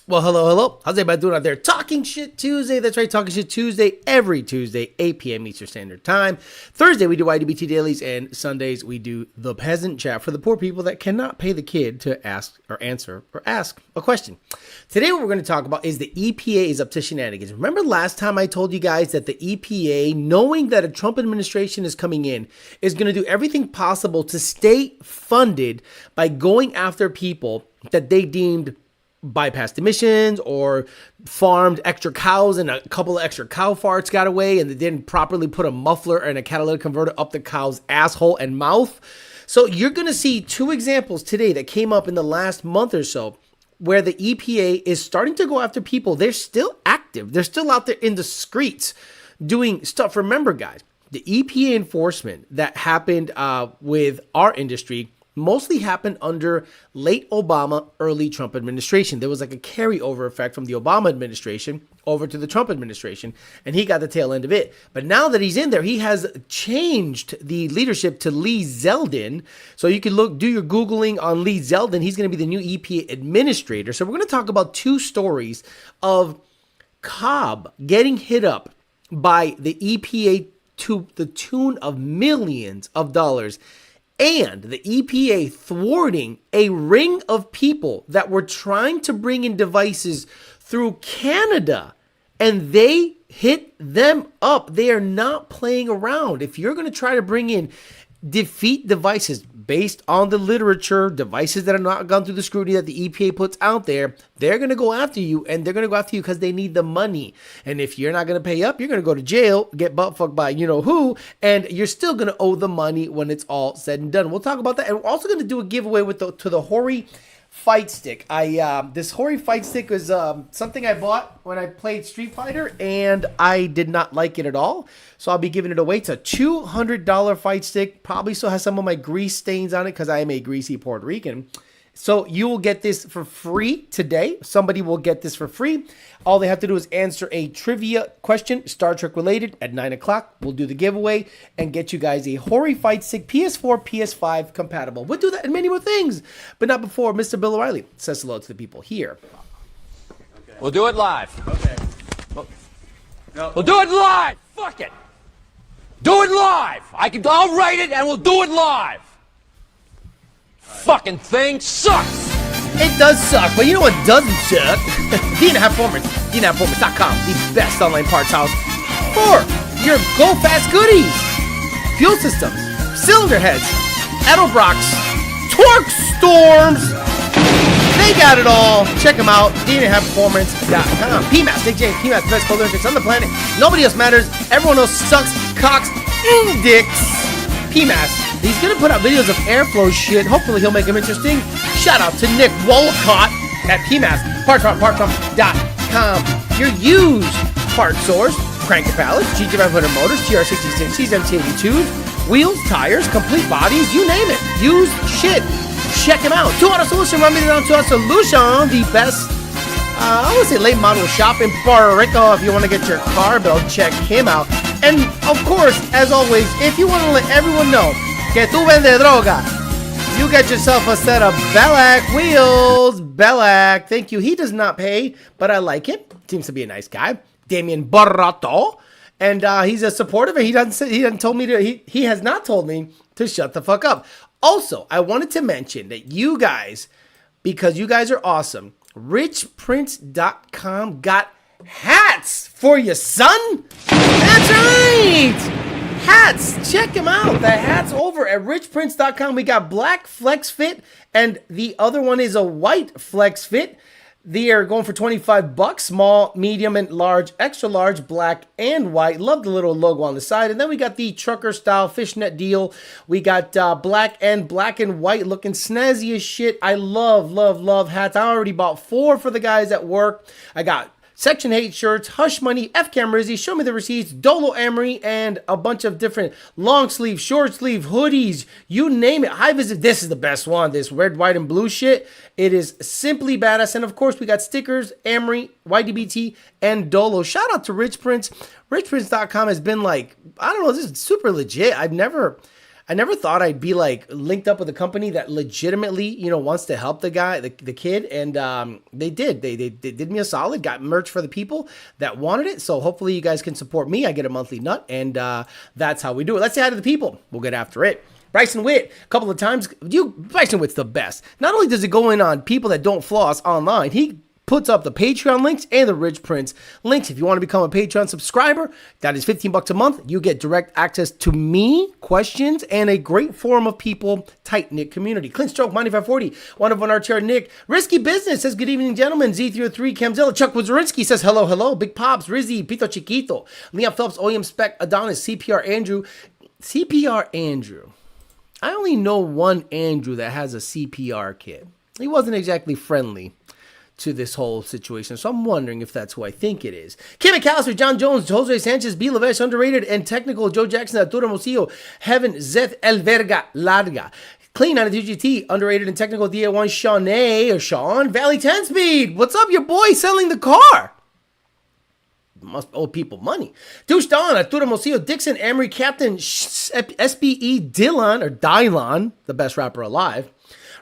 Well, hello. How's everybody doing out there? Talking Shit Tuesday. That's right, Talking Shit Tuesday every Tuesday, 8 p.m. Eastern Standard Time. Thursday, we do IDBT dailies, and Sundays, we do the peasant chat for the poor people that cannot pay the kid to ask or answer or ask a question. Today, what we're going to talk about is the EPA is up to shenanigans. Remember last time I told you guys that the EPA, knowing that a Trump administration is coming in, is going to do everything possible to stay funded by going after people that they deemed bypassed emissions or farmed extra cows and a couple of extra cow farts got away and they didn't properly put a muffler and a catalytic converter up the cow's asshole and mouth. So you're going to see two examples today that came up in the last month or so where the EPA is starting to go after people. They're still active. They're still out there in the streets doing stuff. Remember, guys, the EPA enforcement that happened with our industry mostly happened under late Obama, early Trump administration. There was like a carryover effect from the Obama administration over to the Trump administration, and he got the tail end of it. But now that he's in there, he has changed the leadership to Lee Zeldin. So you can do your Googling on Lee Zeldin. He's going to be the new EPA administrator. So we're going to talk about two stories of Cobb getting hit up by the EPA to the tune of millions of dollars, and the EPA thwarting a ring of people that were trying to bring in devices through Canada, and they hit them up. They are not playing around. If you're going to try to bring in defeat devices based on the literature, devices that have not gone through the scrutiny that the EPA puts out there, they're going to go after you, and they're going to go after you because they need the money. And if you're not going to pay up, you're going to go to jail, get butt fucked by you know who, and you're still going to owe the money when it's all said and done. We'll talk about that, and we're also going to do a giveaway to the Hori fight stick. This Hori fight stick was something I bought when I played Street Fighter, and I did not like it at all. So I'll be giving it away. It's a $200 fight stick. Probably still has some of my grease stains on it because I am a greasy Puerto Rican. So you will get this for free today. Somebody will get this for free. All they have to do is answer a trivia question, Star Trek related, at 9 o'clock. We'll do the giveaway and get you guys a Hori fight stick, PS4, PS5 compatible. We'll do that and many more things, but not before Mr. Bill O'Reilly says hello to the people here. Okay. We'll do it live. Okay. We'll do it live. Fuck it. Do it live. I'll write it and we'll do it live. Fucking thing sucks. It does suck, but you know what doesn't suck? D&A Performance. D&APerformance.com, the best online parts house for your Go Fast goodies. Fuel systems, cylinder heads, Edelbrocks, torque storms. They got it all. Check them out. D&APerformance.com. PMAS, Nick James, PMAS, the best cold tricks on the planet. Nobody else matters. Everyone else sucks, cocks, and dicks. PMAS. He's going to put out videos of airflow shit. Hopefully he'll make them interesting. Shout out to Nick Wolcott at PMAS. Partron.com. Your used part source. Crank pallets, GT500 motors, TR66, CZ82s, wheels, tires, complete bodies, you name it. Used shit. Check him out. 2 Auto Solution. Run me down 2 Auto Solution. The best, I would say late model shop in Puerto Rico if you want to get your car built. Check him out. And of course, as always, if you want to let everyone know que tú vende droga, you get yourself a set of Bellac wheels. Bellac, thank you. He does not pay, but I like him. Seems to be a nice guy. Damien Barrato, and he's a supportive. And he has not told me to shut the fuck up. Also, I wanted to mention that you guys, because you guys are awesome, richprince.com got hats for your son. That's right. Hats. Check them out. The hats over at richprince.com. We got black flex fit, and the other one is a white flex fit. They are going for $25. Small, medium, and large, extra large, black and white. Love the little logo on the side. And then we got the trucker style fishnet deal. We got black and white looking snazzy as shit. I love hats. I already bought 4 for the guys at work. I got Section 8 shirts, Hush Money, F-Cam Rizzy, Show Me the Receipts, Dolo Emery, and a bunch of different long sleeve, short sleeve, hoodies, you name it. High Visit, this is the best one, this red, white, and blue shit. It is simply badass. And of course, we got stickers, Emery, YDBT, and Dolo. Shout out to Rich Prince. RichPrince.com has been like, I don't know, this is super legit. I never thought I'd be like linked up with a company that legitimately, wants to help the guy, the kid. And they did. They did me a solid, got merch for the people that wanted it. So hopefully you guys can support me. I get a monthly nut, and that's how we do it. Let's say hi to the people. We'll get after it. Bryson Witt, a couple of times. Bryson Witt's the best. Not only does it go in on people that don't floss online, he puts up the Patreon links and the Rich Prince links. If you want to become a Patreon subscriber, that is $15 a month. You get direct access to me, questions, and a great forum of people, tight-knit community. Clint Stroke, Monty 540, one of RTR Nick. Risky Business says, good evening, gentlemen. Z03, Camzilla, Chuck Wazarinsky says, hello. Big Pops, Rizzy, Pito Chiquito, Leon Phelps, OEM Spec, Adonis, CPR Andrew. I only know one Andrew that has a CPR kit. He wasn't exactly friendly to this whole situation, so I'm wondering if that's who I think it is. Kim McAllister, John Jones, Jose Sanchez, B. Levesh, underrated and technical, Joe Jackson, Arturo Mosillo, Heaven, Zeth, El Verga, Larga, Clean out of GT, underrated and technical, DA1, Sean, Valley 10 Speed. What's up, your boy selling the car? Must owe people money. Douche Don, Arturo Mosillo, Dixon, Emery, Captain, SBE, Dylon, the best rapper alive.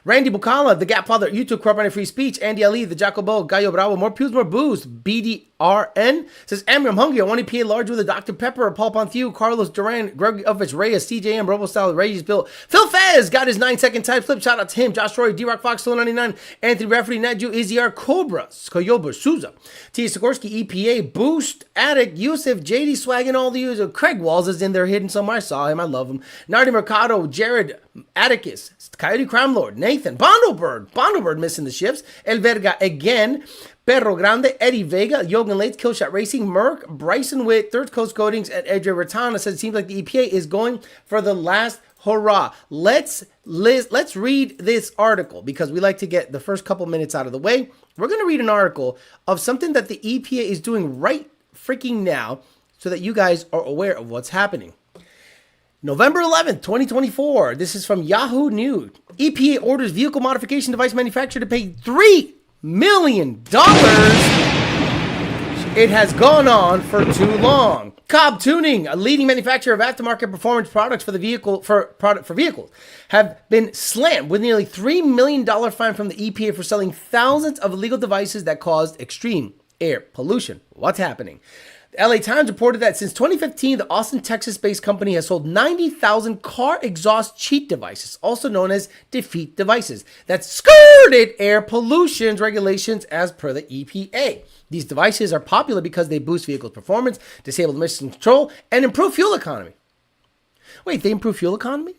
Randy Bucala, the Gap Father, YouTube Corporate Free Speech, Andy Ali, the Jacobo, Gallo Bravo, more pews, more booze, BDRN, says, Amber, I'm hungry, I want EPA large with a Dr. Pepper, Paul Ponthieu, Carlos Duran, Greg Elvis, Reyes, CJM, Robo Style, Reyes Bill, Phil Fez, got his 9-second time flip, shout out to him, Josh Roy, D-Rock Fox, 99, Anthony Rafferty, Naju, Izzyar, Cobra, Koyoba, Souza, T. Sikorsky, EPA, Boost, Attic, Yusuf, JD Swag, and all the users, Craig Walls is in there hidden somewhere, I saw him, I love him, Nardi Mercado, Jared, Atticus, Coyote Crime Lord, Nathan, Bondobird missing the shifts, El Verga again, Perro Grande, Eddie Vega, Yogan Lates, Killshot Racing, Merck, Bryson Witt, Third Coast Coatings, and Edre Ratana says it seems like the EPA is going for the last hurrah. Let's read this article because we like to get the first couple minutes out of the way. We're going to read an article of something that the EPA is doing right freaking now so that you guys are aware of what's happening. November 11th, 2024. This is from Yahoo News. EPA orders vehicle modification device manufacturer to pay $3 million. It has gone on for too long. Cobb Tuning, a leading manufacturer of aftermarket performance products for vehicles, have been slammed with nearly $3 million fine from the EPA for selling thousands of illegal devices that caused extreme air pollution. What's happening? The LA Times reported that since 2015, the Austin, Texas-based company has sold 90,000 car exhaust cheat devices, also known as defeat devices, that skirted air pollution regulations as per the EPA. These devices are popular because they boost vehicles' performance, disable emission control, and improve fuel economy. Wait, they improve fuel economy?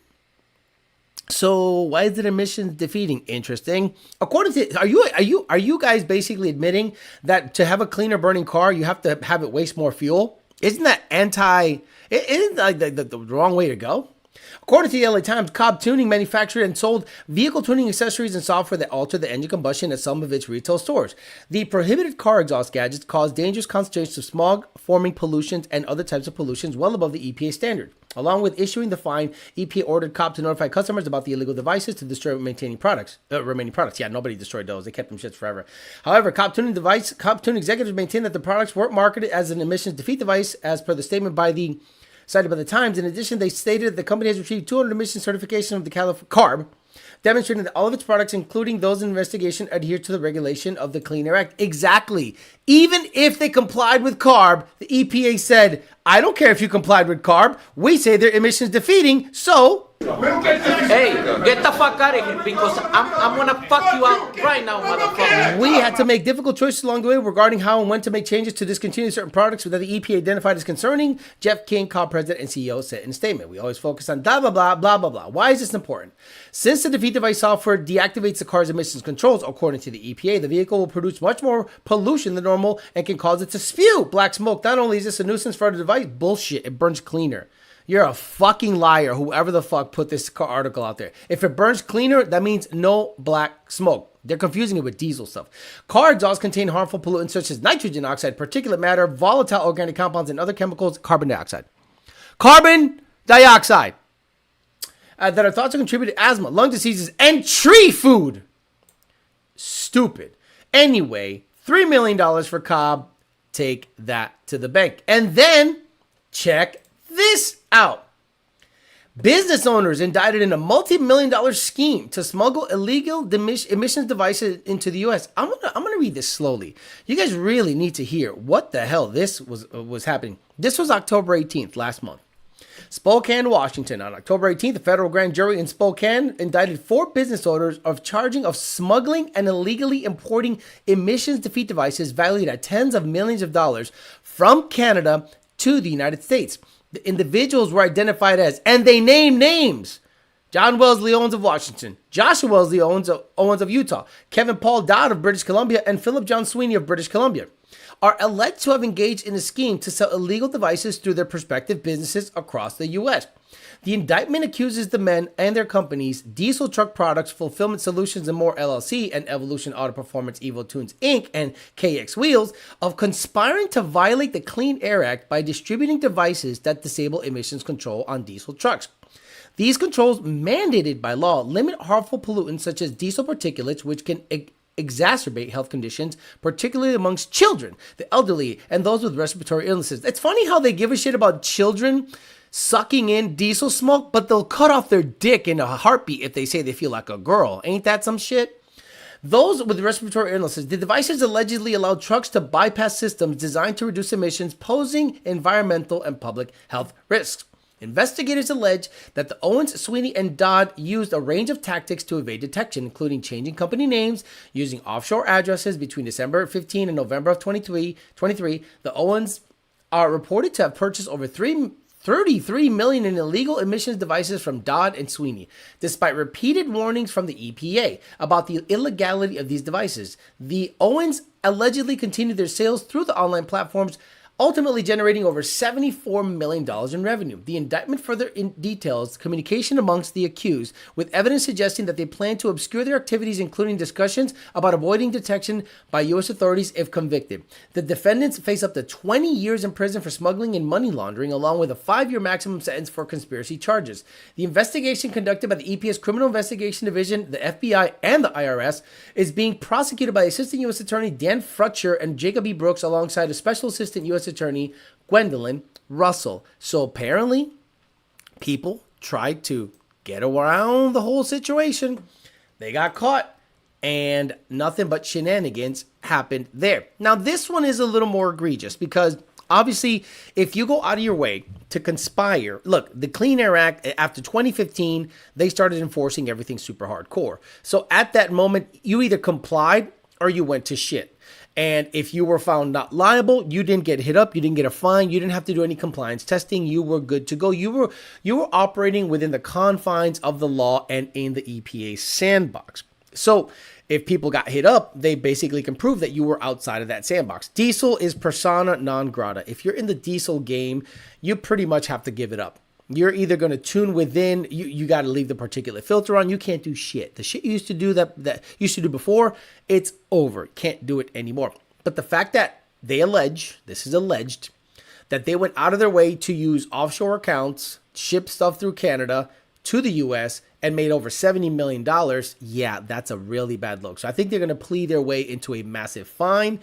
So why is it emissions defeating? Interesting. According to, are you guys basically admitting that to have a cleaner burning car, you have to have it waste more fuel? Isn't that isn't like the wrong way to go? According to the LA Times, Cobb Tuning manufactured and sold vehicle tuning accessories and software that alter the engine combustion at some of its retail stores. The prohibited car exhaust gadgets cause dangerous concentrations of smog-forming pollutions and other types of pollutions well above the EPA standard. Along with issuing the fine, EPA ordered Cobb to notify customers about the illegal devices to destroy remaining products. Yeah, nobody destroyed those. They kept them shits forever. However, Cobb Tuning executives maintain that the products weren't marketed as an emissions defeat device as per the statement cited by the Times. In addition, they stated that the company has received 200 emission certifications from the CARB, demonstrating that all of its products, including those in investigation, adhere to the regulation of the Clean Air Act. Exactly. Even if they complied with CARB, the EPA said, I don't care if you complied with CARB. We say they're emissions defeating, so... Hey, get the fuck out of here because I'm gonna fuck you out right now, motherfucker. We had to make difficult choices along the way regarding how and when to make changes to discontinue certain products that the EPA identified as concerning. Jeff King, Cobb president and CEO, said in a statement, we always focus on blah, blah, blah, blah, blah, blah. Why is this important? Since the defeat device software deactivates the car's emissions controls, according to the EPA, the vehicle will produce much more pollution than normal and can cause it to spew black smoke. Not only is this a nuisance for the device, bullshit, it burns cleaner. You're a fucking liar, whoever the fuck put this article out there. If it burns cleaner, that means no black smoke. They're confusing it with diesel stuff. Car exhausts contain harmful pollutants such as nitrogen oxide, particulate matter, volatile organic compounds, and other chemicals, carbon dioxide. Carbon dioxide that are thought to contribute to asthma, lung diseases, and tree food. Stupid. Anyway, $3 million for Cobb. Take that to the bank. And then check this out. Business owners indicted in a multi-million-dollar scheme to smuggle illegal emissions devices into the U.S. I'm gonna read this slowly. You guys really need to hear what the hell this was happening. This was October 18th, last month. Spokane, Washington. On October 18th, a federal grand jury in Spokane indicted 4 business owners of charging of smuggling and illegally importing emissions defeat devices valued at tens of millions of dollars from Canada to the United States. The individuals were identified as, and they named names, John Wellesley Owens of Washington, Joshua Wellesley Owens of Utah, Kevin Paul Dodd of British Columbia, and Philip John Sweeney of British Columbia, are alleged to have engaged in a scheme to sell illegal devices through their prospective businesses across the U.S. The indictment accuses the men and their companies, Diesel Truck Products, Fulfillment Solutions and More LLC, and Evolution Auto Performance Evo Tunes Inc., and KX Wheels, of conspiring to violate the Clean Air Act by distributing devices that disable emissions control on diesel trucks. These controls, mandated by law, limit harmful pollutants such as diesel particulates, which can exacerbate health conditions, particularly amongst children, the elderly, and those with respiratory illnesses. It's funny how they give a shit about children sucking in diesel smoke, but they'll cut off their dick in a heartbeat if they say they feel like a girl. Ain't that some shit? Those with respiratory illnesses, the devices allegedly allowed trucks to bypass systems designed to reduce emissions, posing environmental and public health risks. Investigators allege that the Owens, Sweeney, and Dodd used a range of tactics to evade detection, including changing company names, using offshore addresses between December 15 and November of 23. The Owens are reported to have purchased over 33 million in illegal emissions devices from Dodd and Sweeney, despite repeated warnings from the EPA about the illegality of these devices. The Owens allegedly continued their sales through the online platforms, ultimately generating over $74 million in revenue. The indictment further details communication amongst the accused, with evidence suggesting that they plan to obscure their activities, including discussions about avoiding detection by U.S. authorities if convicted. The defendants face up to 20 years in prison for smuggling and money laundering, along with a 5-year maximum sentence for conspiracy charges. The investigation conducted by the EPA's Criminal Investigation Division, the FBI, and the IRS is being prosecuted by Assistant U.S. Attorney Dan Frutcher and Jacob E. Brooks, alongside a Special Assistant U.S. Attorney Gwendolyn Russell. So apparently, people tried to get around the whole situation. They got caught, and nothing but shenanigans happened there. Now, this one is a little more egregious because obviously, if you go out of your way to conspire, look, the Clean Air Act, after 2015, they started enforcing everything super hardcore. So at that moment, you either complied or you went to shit. And if you were found not liable, you didn't get hit up, you didn't get a fine, you didn't have to do any compliance testing, you were good to go. You were operating within the confines of the law and in the EPA sandbox. So if people got hit up, they basically can prove that you were outside of that sandbox. Diesel is persona non grata. If you're in the diesel game, you pretty much have to give it up. You're either going to tune within, you got to leave the particulate filter on. You can't do shit. The shit you used to do that you used to do before, it's over. Can't do it anymore. But the fact that they allege, this is alleged, that they went out of their way to use offshore accounts, ship stuff through Canada to the U.S., and made over $70 million, yeah, that's a really bad look. So I think they're going to plead their way into a massive fine.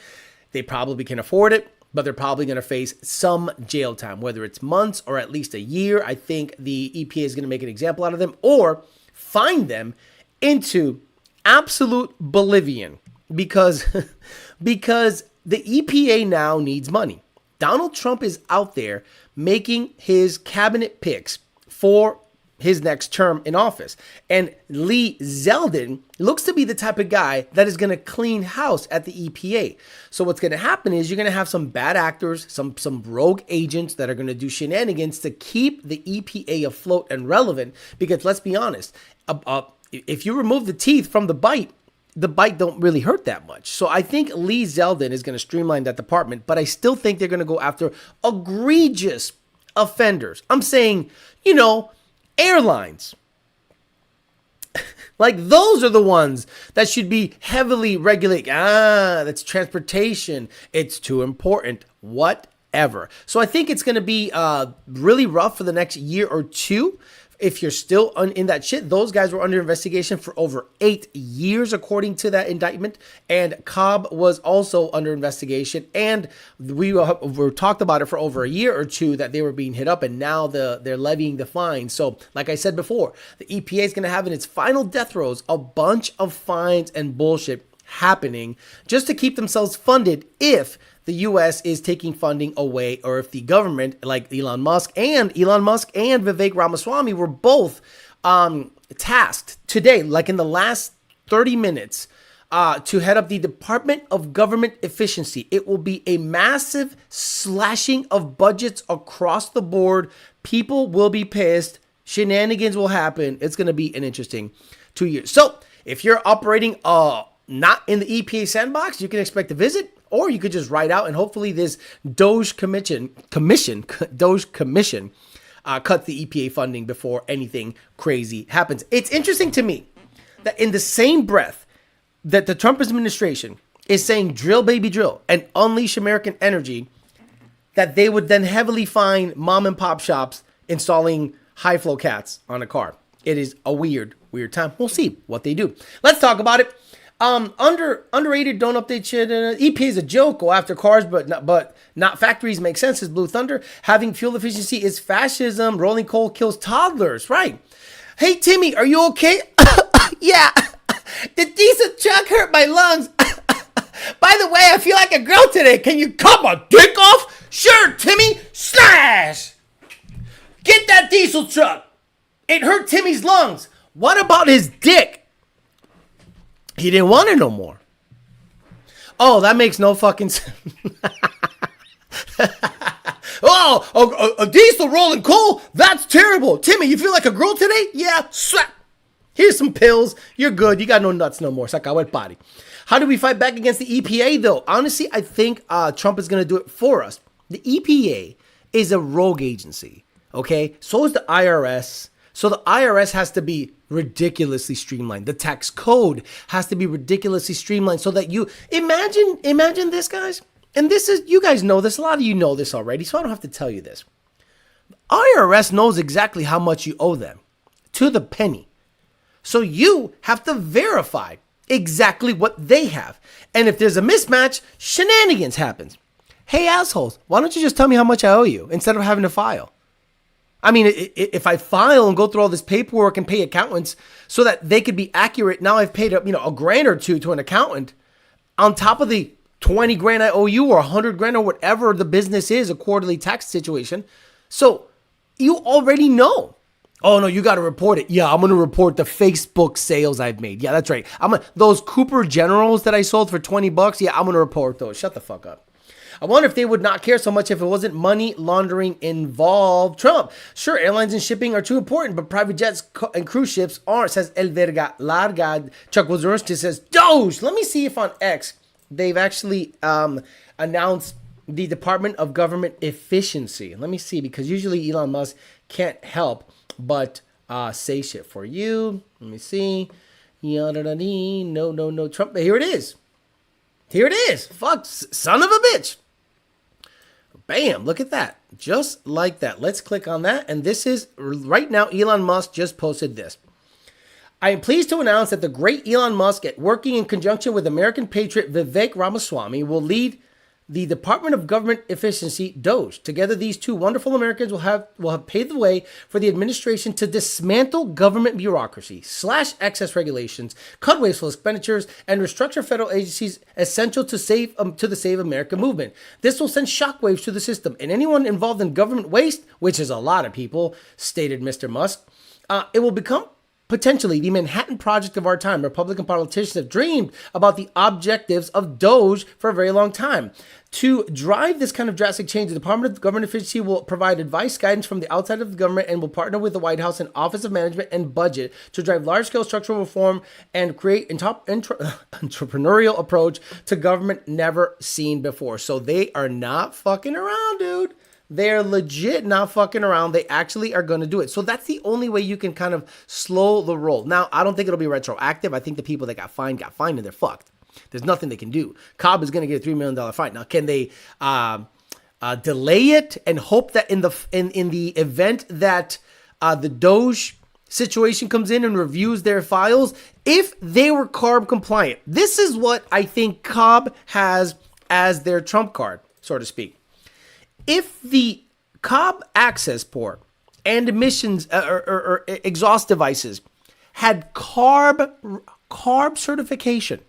They probably can afford it, but they're probably going to face some jail time, whether it's months or at least a year. I think the EPA is going to make an example out of them or fine them into absolute oblivion because the EPA now needs money. Donald Trump is out there making his cabinet picks for his next term in office. And Lee Zeldin looks to be the type of guy that is going to clean house at the EPA. So what's going to happen is you're going to have some bad actors, some rogue agents that are going to do shenanigans to keep the EPA afloat and relevant. Because let's be honest, if you remove the teeth from the bite don't really hurt that much. So I think Lee Zeldin is going to streamline that department, but I still think they're going to go after egregious offenders. I'm saying, airlines. Like those are the ones that should be heavily regulated. That's transportation. It's too important. Whatever. So I think it's going to be really rough for the next year or two if you're still in that shit, those guys were under investigation for over 8 years, according to that indictment. And Cobb was also under investigation. And we were talked about it for over a year or two that they were being hit up. And now they're levying the fine. So like I said before, the EPA is going to have in its final death rows a bunch of fines and bullshit happening just to keep themselves funded if the U.S. is taking funding away, or if the government, like Elon Musk and Vivek Ramaswamy, were both tasked today, like in the last 30 minutes, to head up the Department of Government Efficiency. It will be a massive slashing of budgets across the board. People will be pissed. Shenanigans will happen. It's going to be an interesting 2 years. So if you're operating not in the EPA sandbox, you can expect a visit. Or you could just write out, and hopefully this Doge Commission cuts the EPA funding before anything crazy happens. It's interesting to me that in the same breath that the Trump administration is saying drill baby drill and unleash American energy, that they would then heavily fine mom and pop shops installing high flow cats on a car. It is a weird time. We'll see what they do. Let's talk about it. Underrated, don't update shit. EPA is a joke. Go after cars, but not factories. Make sense. Is Blue Thunder. Having fuel efficiency is fascism. Rolling coal kills toddlers. Right. Hey, Timmy, are you okay? Yeah. The diesel truck hurt my lungs. By the way, I feel like a girl today. Can you cut my dick off? Sure, Timmy. Slash. Get that diesel truck. It hurt Timmy's lungs. What about his dick? He didn't want it no more. Oh, that makes no fucking sense. A diesel rolling coal? That's terrible. Timmy, you feel like a girl today? Yeah. Slap. Here's some pills. You're good. You got no nuts no more. Saca wet body. How do we fight back against the EPA, though? Honestly, I think Trump is going to do it for us. The EPA is a rogue agency, okay? So is the IRS. So the IRS has to be ridiculously streamlined. The tax code has to be ridiculously streamlined so that you imagine this, guys. And this is, you guys know this. A lot of you know this already, so I don't have to tell you this. The IRS knows exactly how much you owe them to the penny. So you have to verify exactly what they have. And if there's a mismatch, shenanigans happens. Hey, assholes, why don't you just tell me how much I owe you instead of having to file? I mean, if I file and go through all this paperwork and pay accountants so that they could be accurate, now I've paid a grand or two to an accountant on top of the 20 grand I owe you, or 100 grand, or whatever the business is, a quarterly tax situation. So you already know. Oh no, you got to report it. Yeah, I'm going to report the Facebook sales I've made. Yeah, that's right. Those Cooper Generals that I sold for $20. Yeah, I'm going to report those. Shut the fuck up. I wonder if they would not care so much if it wasn't money laundering involved. Trump. Sure, airlines and shipping are too important, but private jets and cruise ships aren't, says El Verga Larga. Chuck Wozorski says, Doge. Let me see if on X they've actually announced the Department of Government Efficiency. Let me see, because usually Elon Musk can't help but say shit for you. Let me see. No. Trump. Here it is. Fuck, son of a bitch. Bam, look at that. Just like that. Let's click on that. And this is, right now, Elon Musk just posted this. I am pleased to announce that the great Elon Musk, working in conjunction with American patriot Vivek Ramaswamy, will lead the Department of Government Efficiency, DOGE. Together, these two wonderful Americans will have paved the way for the administration to dismantle government bureaucracy, slash excess regulations, cut wasteful expenditures, and restructure federal agencies essential to the Save America movement. This will send shockwaves to the system, and anyone involved in government waste, which is a lot of people, stated Mr. Musk, it will become potentially the Manhattan Project of our time. Republican politicians have dreamed about the objectives of DOGE for a very long time. To drive this kind of drastic change, the Department of Government Efficiency will provide advice, guidance from the outside of the government, and will partner with the White House and Office of Management and Budget to drive large-scale structural reform and create an entrepreneurial approach to government never seen before. So they are not fucking around, dude. They're legit not fucking around. They actually are going to do it. So that's the only way you can kind of slow the roll. Now, I don't think it'll be retroactive. I think the people that got fined, and they're fucked. There's nothing they can do. Cobb is going to get a $3 million fine. Now, can they delay it and hope that in the event that the Doge situation comes in and reviews their files, if they were CARB compliant. This is what I think Cobb has as their trump card, so to speak. If the Cobb access port and emissions or exhaust devices had CARB certification,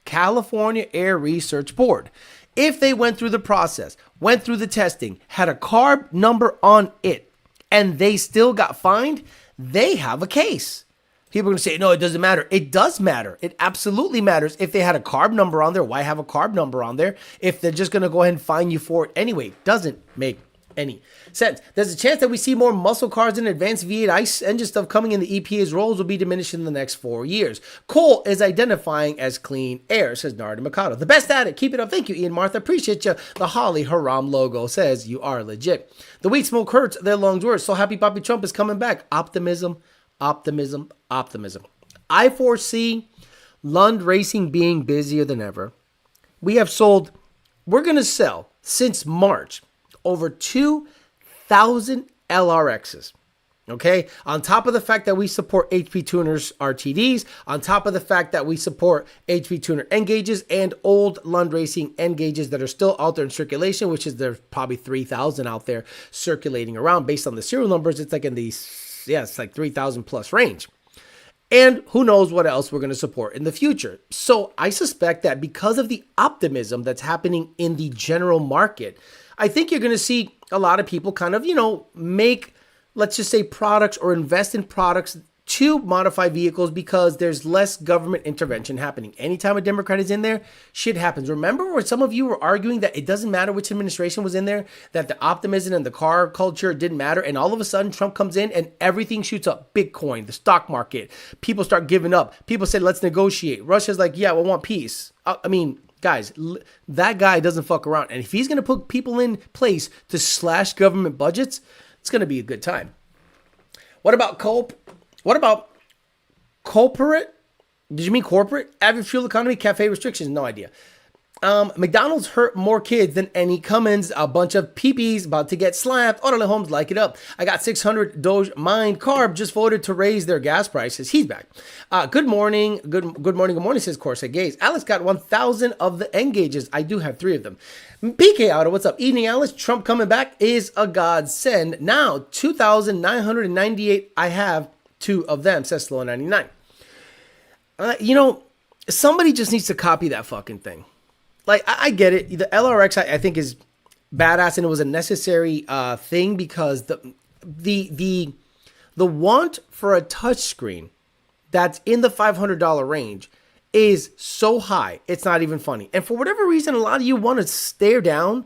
California Air Research Board, if they went through the process, went through the testing, had a CARB number on it, and they still got fined, they have a case. People are going to say, no, it doesn't matter. It does matter. It absolutely matters. If they had a CARB number on there, why have a CARB number on there? If they're just going to go ahead and fine you for it anyway, doesn't make any sense. There's a chance that we see more muscle cars and advanced V8 ICE engine stuff coming in. The EPA's roles will be diminished in the next 4 years. Coal is identifying as clean air, says Narda Mikado. The best at it. Keep it up. Thank you, Ian Martha. Appreciate you. The Holly Haram logo says you are legit. The weed smoke hurts, their lungs worse. So happy Poppy Trump is coming back. Optimism, optimism, optimism. I foresee Lund Racing being busier than ever. We're going to sell since March over 2,000 LRXs. Okay, on top of the fact that we support HP Tuners RTDs, on top of the fact that we support HP Tuner N gauges and old Lund Racing N gauges that are still out there in circulation, which is there's probably 3,000 out there circulating around based on the serial numbers. It's like in the, it's like 3,000 plus range. And who knows what else we're going to support in the future. So I suspect that because of the optimism that's happening in the general market, I think you're going to see a lot of people kind of, make, let's just say, products or invest in products to modify vehicles because there's less government intervention happening. Anytime a Democrat is in there, shit happens. Remember where some of you were arguing that it doesn't matter which administration was in there, that the optimism and the car culture didn't matter, and all of a sudden Trump comes in and everything shoots up. Bitcoin, the stock market, people start giving up. People say, let's negotiate. Russia's like, yeah, we want peace. Guys, that guy doesn't fuck around. And if he's going to put people in place to slash government budgets, it's going to be a good time. What about corporate? Did you mean corporate? Average fuel economy, cafe restrictions? No idea. McDonald's hurt more kids than any Cummins. A bunch of peepees about to get slapped. Orderly Homes, like it up. I got 600 Doge Mind. Carb just voted to raise their gas prices. He's back. Good morning. Good morning, says Corsair Gaze. Alex got 1,000 of the N gauges. I do have 3 of them. PK Auto, what's up? Evening, Alex. Trump coming back is a godsend. Now, 2,998. I have 2 of them, says Slow 99. Somebody just needs to copy that fucking thing. Like, I get it. The LRX, I think, is badass, and it was a necessary thing because the want for a touchscreen that's in the $500 range is so high, it's not even funny. And for whatever reason, a lot of you want to stare down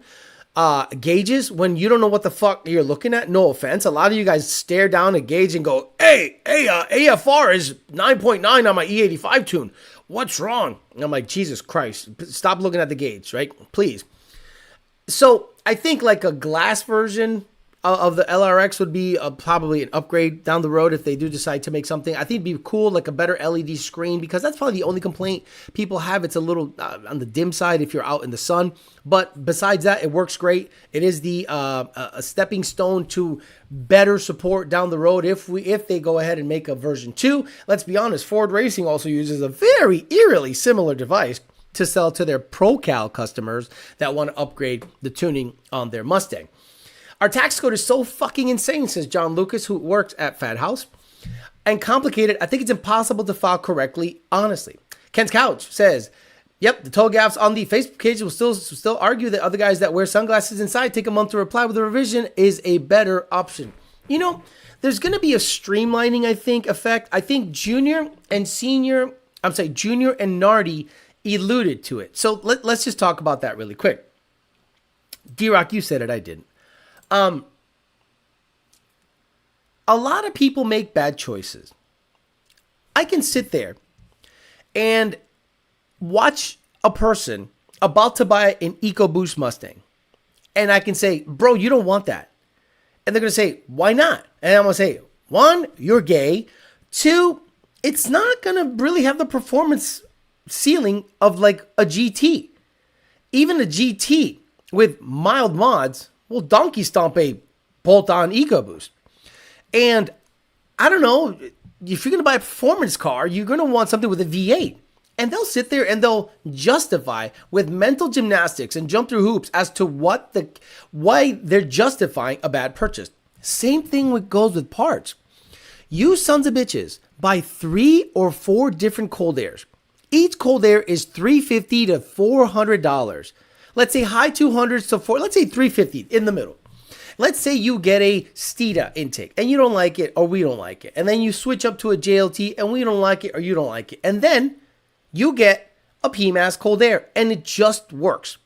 gauges when you don't know what the fuck you're looking at. No offense. A lot of you guys stare down a gauge and go, hey, AFR is 9.9 on my E85 tune. What's wrong? And I'm like, Jesus Christ, stop looking at the gauge, right? Please. So I think like a glass version of the LRX would be probably an upgrade down the road if they do decide to make something. I think it'd be cool, like a better LED screen, because that's probably the only complaint people have. It's a little on the dim side if you're out in the sun. But besides that, it works great. It is the a stepping stone to better support down the road if they go ahead and make a version 2. Let's be honest, Ford Racing also uses a very eerily similar device to sell to their ProCal customers that want to upgrade the tuning on their Mustang. Our tax code is so fucking insane, says John Lucas, who works at Fat House. And complicated, I think it's impossible to file correctly, honestly. Ken's Couch says, yep, the toll gaps on the Facebook page will still argue that other guys that wear sunglasses inside take a month to reply with a revision is a better option. There's going to be a streamlining, effect. I think Junior and Nardi alluded to it. So let's just talk about that really quick. D-Rock, you said it, I didn't. A lot of people make bad choices. I can sit there and watch a person about to buy an EcoBoost Mustang. And I can say, bro, you don't want that. And they're going to say, why not? And I'm going to say, 1, you're gay. 2, it's not going to really have the performance ceiling of like a GT. Even a GT with mild mods will donkey stomp a bolt-on EcoBoost. And I don't know, if you're going to buy a performance car, you're going to want something with a V8. And they'll sit there and they'll justify with mental gymnastics and jump through hoops as to why they're justifying a bad purchase. Same thing goes with parts. You sons of bitches buy 3 or 4 different cold airs. Each cold air is $350 to $400. Let's say high 200s to let's say $350 in the middle. Let's say you get a Steeda intake and you don't like it or we don't like it. And then you switch up to a JLT and we don't like it or you don't like it. And then you get a PMAS cold air and it just works.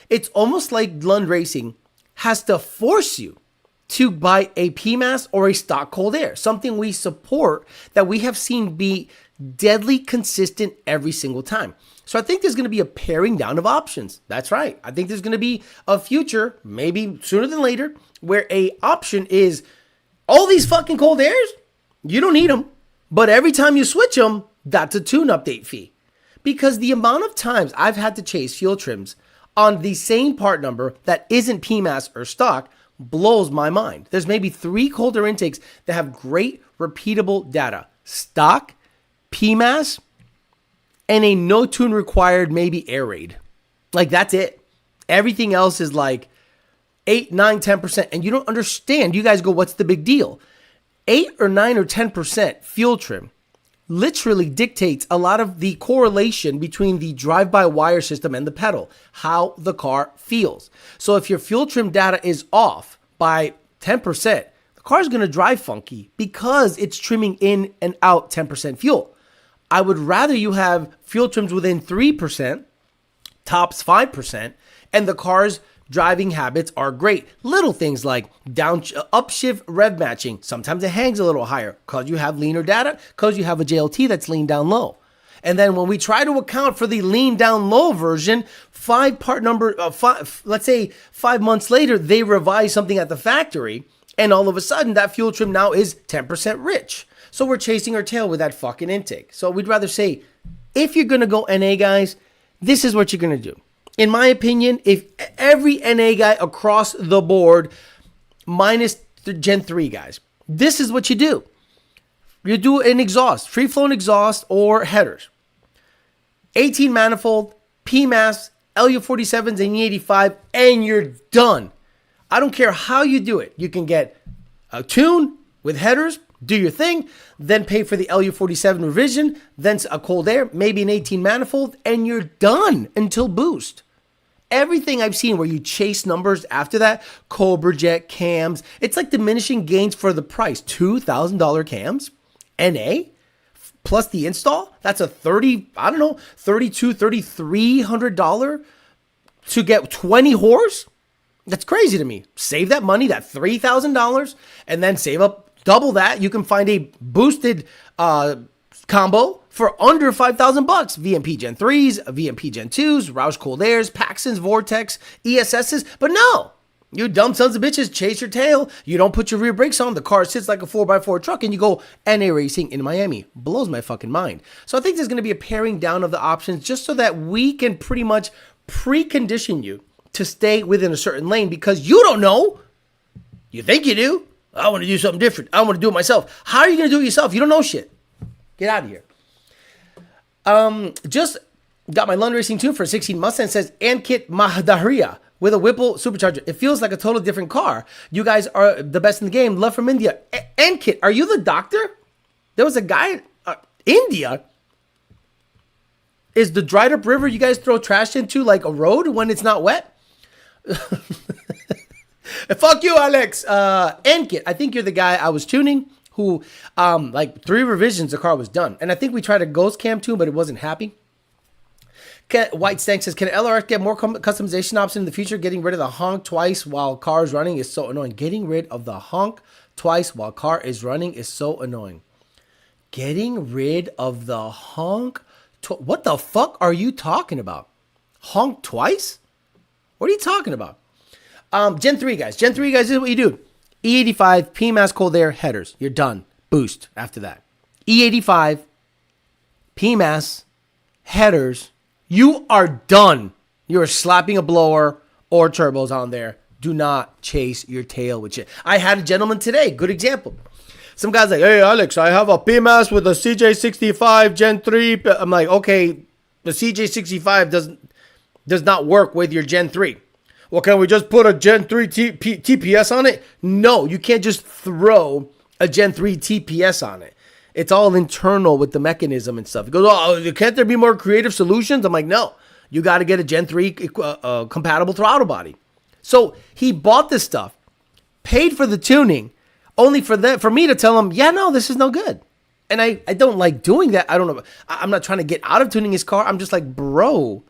It's almost like Lund Racing has to force you to buy a PMAS or a stock cold air, something we support that we have seen be deadly consistent every single time. So I think there's going to be a paring down of options. That's right. I think there's going to be a future, maybe sooner than later, where a option is all these fucking cold airs. You don't need them, but every time you switch them, that's a tune update fee. Because the amount of times I've had to chase fuel trims on the same part number that isn't PMAS or stock blows my mind. There's maybe 3 cold air intakes that have great repeatable data. Stock, PMAS, and a no tune required maybe air raid. Like that's it. Everything else is like 8, 9, 10%. And you don't understand. You guys go, what's the big deal? 8 or 9 or 10% fuel trim literally dictates a lot of the correlation between the drive-by-wire system and the pedal, how the car feels. So if your fuel trim data is off by 10%, the car is going to drive funky because it's trimming in and out 10% fuel. I would rather you have fuel trims within 3%, tops 5%, and the car's driving habits are great. Little things like upshift rev matching. Sometimes it hangs a little higher because you have leaner data, because you have a JLT that's lean down low. And then when we try to account for the lean down low version, let's say 5 months later, they revise something at the factory, and all of a sudden that fuel trim now is 10% rich. So we're chasing our tail with that fucking intake. So we'd rather say, if you're going to go NA, guys, this is what you're going to do. In my opinion, if every NA guy across the board, minus the Gen 3 guys, this is what you do. You do an exhaust, free-flowing exhaust or headers. 18 manifold, PMAS, LU47s, and E85, and you're done. I don't care how you do it. You can get a tune with headers, do your thing, then pay for the LU47 revision, then a cold air, maybe an 18 manifold, and you're done until boost. Everything I've seen where you chase numbers after that, Cobra Jet cams, it's like diminishing gains for the price. $2,000 cams, NA, plus the install, that's a $3,200, $3,300 to get 20 horse. That's crazy to me. Save that money, that $3,000, and then save up double that. You can find a boosted combo for under $5,000. VMP Gen 3s, VMP Gen 2s, Roush Cold Airs, Paxsons, Vortex, ESSs. But no, you dumb sons of bitches chase your tail. You don't put your rear brakes on. The car sits like a 4x4 truck and you go NA racing in Miami. Blows my fucking mind. So I think there's going to be a paring down of the options just so that we can pretty much precondition you to stay within a certain lane because you don't know. You think you do. I want to do something different. I want to do it myself. How are you going to do it yourself? You don't know shit. Get out of here. Just got my Lund Racing tune for a 16 Mustang. Says Ankit Mahadariya with a Whipple supercharger. It feels like a total different car. You guys are the best in the game. Love from India. Ankit, are you the doctor? There was a guy in India. Is the dried up river you guys throw trash into like a road when it's not wet? Fuck you, Alex. Ankit, I think you're the guy I was tuning who, like 3 revisions, the car was done. And I think we tried a ghost cam tune, but it wasn't happy. White Stank says, can LRX get more customization option in the future? Getting rid of the honk twice while car is running is so annoying. Getting rid of the honk twice while car is running is so annoying. Getting rid of the honk. What the fuck are you talking about? Honk twice? What are you talking about? Gen 3 guys. Gen 3 guys, this is what you do. E85, PMAS cold air, headers. You're done. Boost after that. E85, PMAS, headers. You are done. You're slapping a blower or turbos on there. Do not chase your tail with shit. I had a gentleman today. Good example. Some guy's like, hey, Alex, I have a PMAS with a CJ65 Gen 3. I'm like, okay, the CJ65 does not work with your Gen 3. Well, can we just put a Gen 3 TPS on it? No, you can't just throw a Gen 3 TPS on it. It's all internal with the mechanism and stuff. He goes, oh, can't there be more creative solutions? I'm like, no, you got to get a Gen 3 compatible throttle body. So he bought this stuff, paid for the tuning, only for me to tell him, yeah, no, this is no good. And I don't like doing that. I don't know. I'm not trying to get out of tuning his car. I'm just like, bro,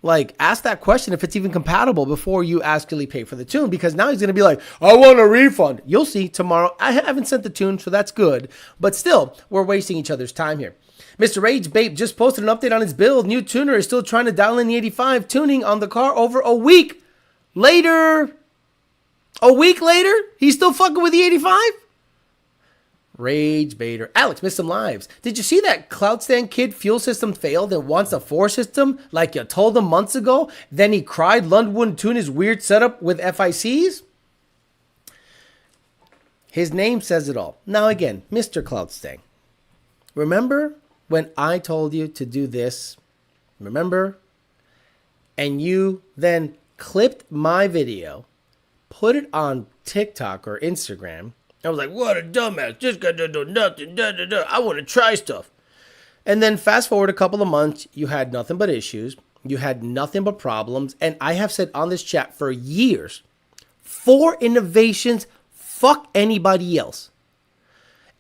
like, ask that question if it's even compatible before you actually pay for the tune, because now he's going to be like, I want a refund. You'll see tomorrow. I haven't sent the tune, so that's good. But still, we're wasting each other's time here. Mr. Rage Babe just posted an update on his build. New tuner is still trying to dial in the 85 tuning on the car over a week later. A week later, he's still fucking with the 85? Rage Baiter. Alex, missed some lives. Did you see that Cloudstand kid fuel system failed and wants a 4 system like you told him months ago? Then he cried Lund wouldn't tune his weird setup with FICs? His name says it all. Now again, Mr. Cloudstand. Remember when I told you to do this? Remember? And you then clipped my video, put it on TikTok or Instagram. I was like, what a dumbass. This guy doesn't do nothing. I want to try stuff. And then fast forward a couple of months, you had nothing but issues. You had nothing but problems. And I have said on this chat for years, 4 innovations, fuck anybody else.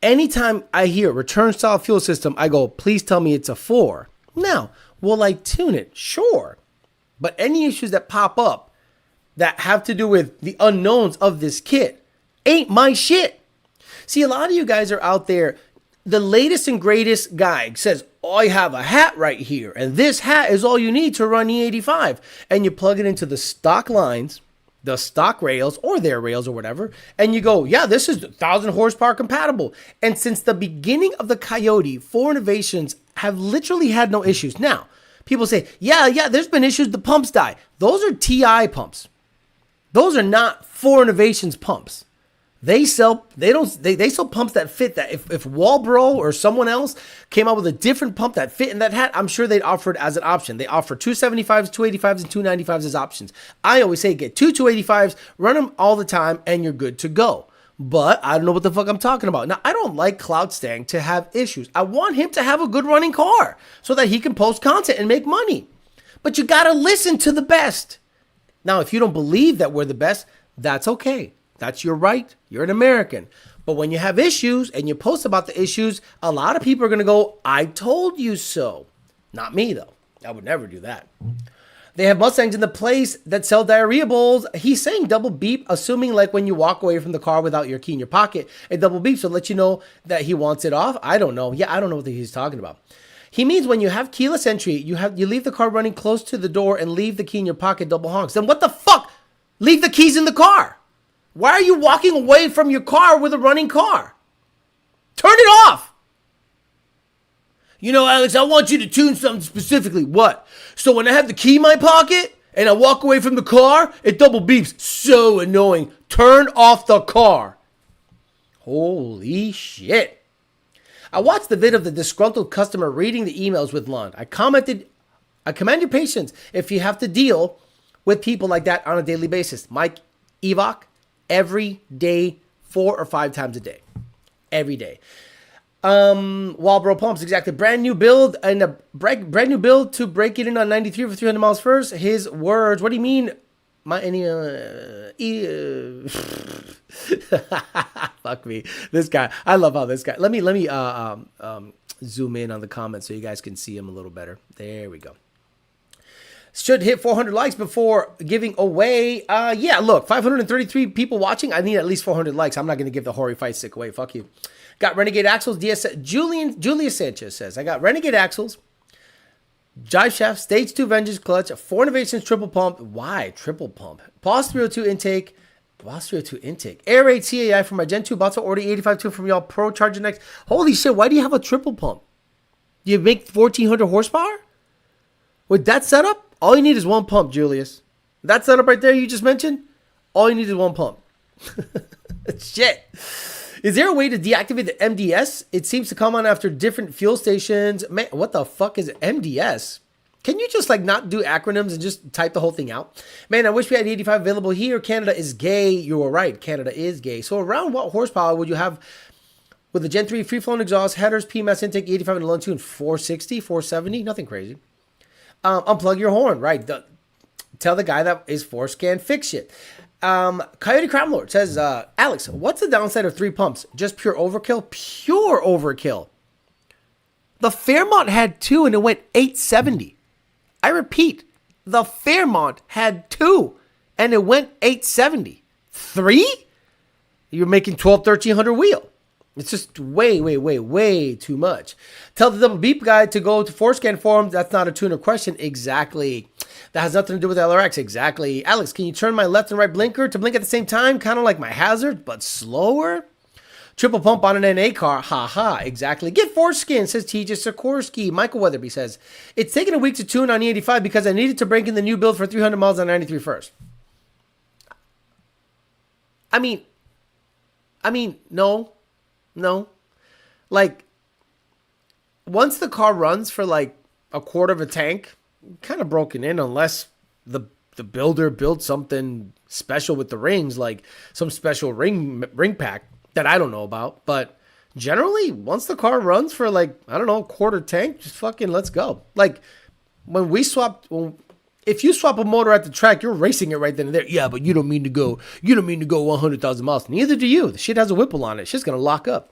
Anytime I hear return style fuel system, I go, please tell me it's a 4. Now, will I tune it? Sure. But any issues that pop up that have to do with the unknowns of this kit ain't my shit. See, a lot of you guys are out there. The latest and greatest guy says, oh, I have a hat right here, and this hat is all you need to run E85. And you plug it into the stock lines, the stock rails, or their rails or whatever, and you go, yeah, this is 1,000 horsepower compatible. And since the beginning of the Coyote, 4 innovations have literally had no issues. Now, people say, yeah, there's been issues, the pumps die. Those are TI pumps. Those are not 4 innovations pumps. They sell pumps that fit that. If Walbro or someone else came out with a different pump that fit in that hat, I'm sure they'd offer it as an option. They offer 275s, 285s, and 295s as options. I always say get 285s, run them all the time, and you're good to go. But I don't know what the fuck I'm talking about. Now, I don't like Cloudstang to have issues. I want him to have a good running car so that he can post content and make money. But you gotta listen to the best. Now, if you don't believe that we're the best, that's okay. That's your right. You're an American. But when you have issues and you post about the issues, a lot of people are going to go, I told you so. Not me, though. I would never do that. They have Mustangs in the place that sell diarrhea bowls. He's saying double beep, assuming like when you walk away from the car without your key in your pocket, it double beeps to let you know that he wants it off. I don't know. Yeah, I don't know what he's talking about. He means when you have keyless entry, you leave the car running close to the door and leave the key in your pocket, double honks. Then what the fuck? Leave the keys in the car. Why are you walking away from your car with a running car? Turn it off. You know, Alex, I want you to tune something specifically. What? So when I have the key in my pocket and I walk away from the car, it double beeps. So annoying. Turn off the car. Holy shit. I watched the vid of the disgruntled customer reading the emails with Lund. I commented, I commend your patience if you have to deal with people like that on a daily basis. Mike Evoc. Every day, 4 or 5 times a day. Every day. Walbro pumps, exactly. Brand new build and a brand new build to break it in on 93 for 300 miles first. His words. What do you mean? Fuck me. This guy. I love how this guy. Let me zoom in on the comments so you guys can see him a little better. There we go. Should hit 400 likes before giving away. Yeah, look, 533 people watching. I need at least 400 likes. I'm not going to give the Hori Fight Stick away. Fuck you. Got Renegade Axles. Julia Sanchez says, I got Renegade Axles, Jive Shaft, Stage 2 Vengeance Clutch, 4 Innovations Triple Pump. Why? Triple Pump. Boss 302 intake. Boss 302 intake. Air Raid CAI for my Gen 2. About to order 85 2 from y'all. Pro Charger next. Holy shit, why do you have a triple pump? Do you make 1,400 horsepower? With that setup? All you need is 1 pump, Julius. That setup right there you just mentioned, all you need is 1 pump. Shit. Is there a way to deactivate the MDS? It seems to come on after different fuel stations. Man, what the fuck is MDS? Can you just like not do acronyms and just type the whole thing out? Man, I wish we had 85 available here. Canada is gay. You were right. Canada is gay. So around what horsepower would you have with the Gen 3 free-flowing exhaust, headers, PMS intake, 85 and a Lund 2 and 460, 470? Nothing crazy. Unplug your horn. Right. Tell the guy that is forescan fix shit. Coyote Crown Lord says, Alex, what's the downside of 3 pumps? Just pure overkill? Pure overkill. The Fairmont had 2 and it went 870. I repeat, the Fairmont had 2 and it went 870. 3? You're making 1300 wheel. It's just way too much. Tell the double beep guy to go to forescan forums. That's not a tuner question. Exactly. That has nothing to do with LRX. Exactly. Alex, can you turn my left and right blinker to blink at the same time? Kind of like my hazard, but slower. Triple pump on an NA car. Ha. Exactly. Get foreskin, says TJ Sikorsky. Michael Weatherby says, it's taken a week to tune on E85 because I needed to break in the new build for 300 miles on 93 first. I mean, no. Like, once the car runs for like a quarter of a tank, kind of broken in unless the builder built something special with the rings, like some special ring pack that I don't know about. But generally, once the car runs for like, I don't know, quarter tank, just fucking let's go. Like if you swap a motor at the track, you're racing it right then and there. Yeah, but you don't mean to go 100,000 miles. Neither do you. The shit has a Whipple on it. Shit's going to lock up.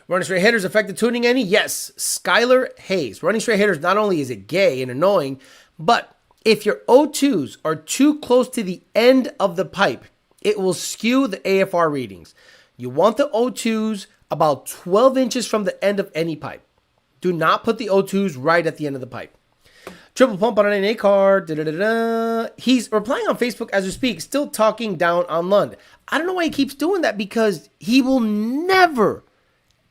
Running straight headers affect the tuning any? Yes. Skylar Hayes. Running straight headers, not only is it gay and annoying, but if your O2s are too close to the end of the pipe, it will skew the AFR readings. You want the O2s about 12 inches from the end of any pipe. Do not put the O2s right at the end of the pipe. Triple pump on an NA car. He's replying on Facebook as we speak, still talking down on Lund. I don't know why he keeps doing that, because he will never,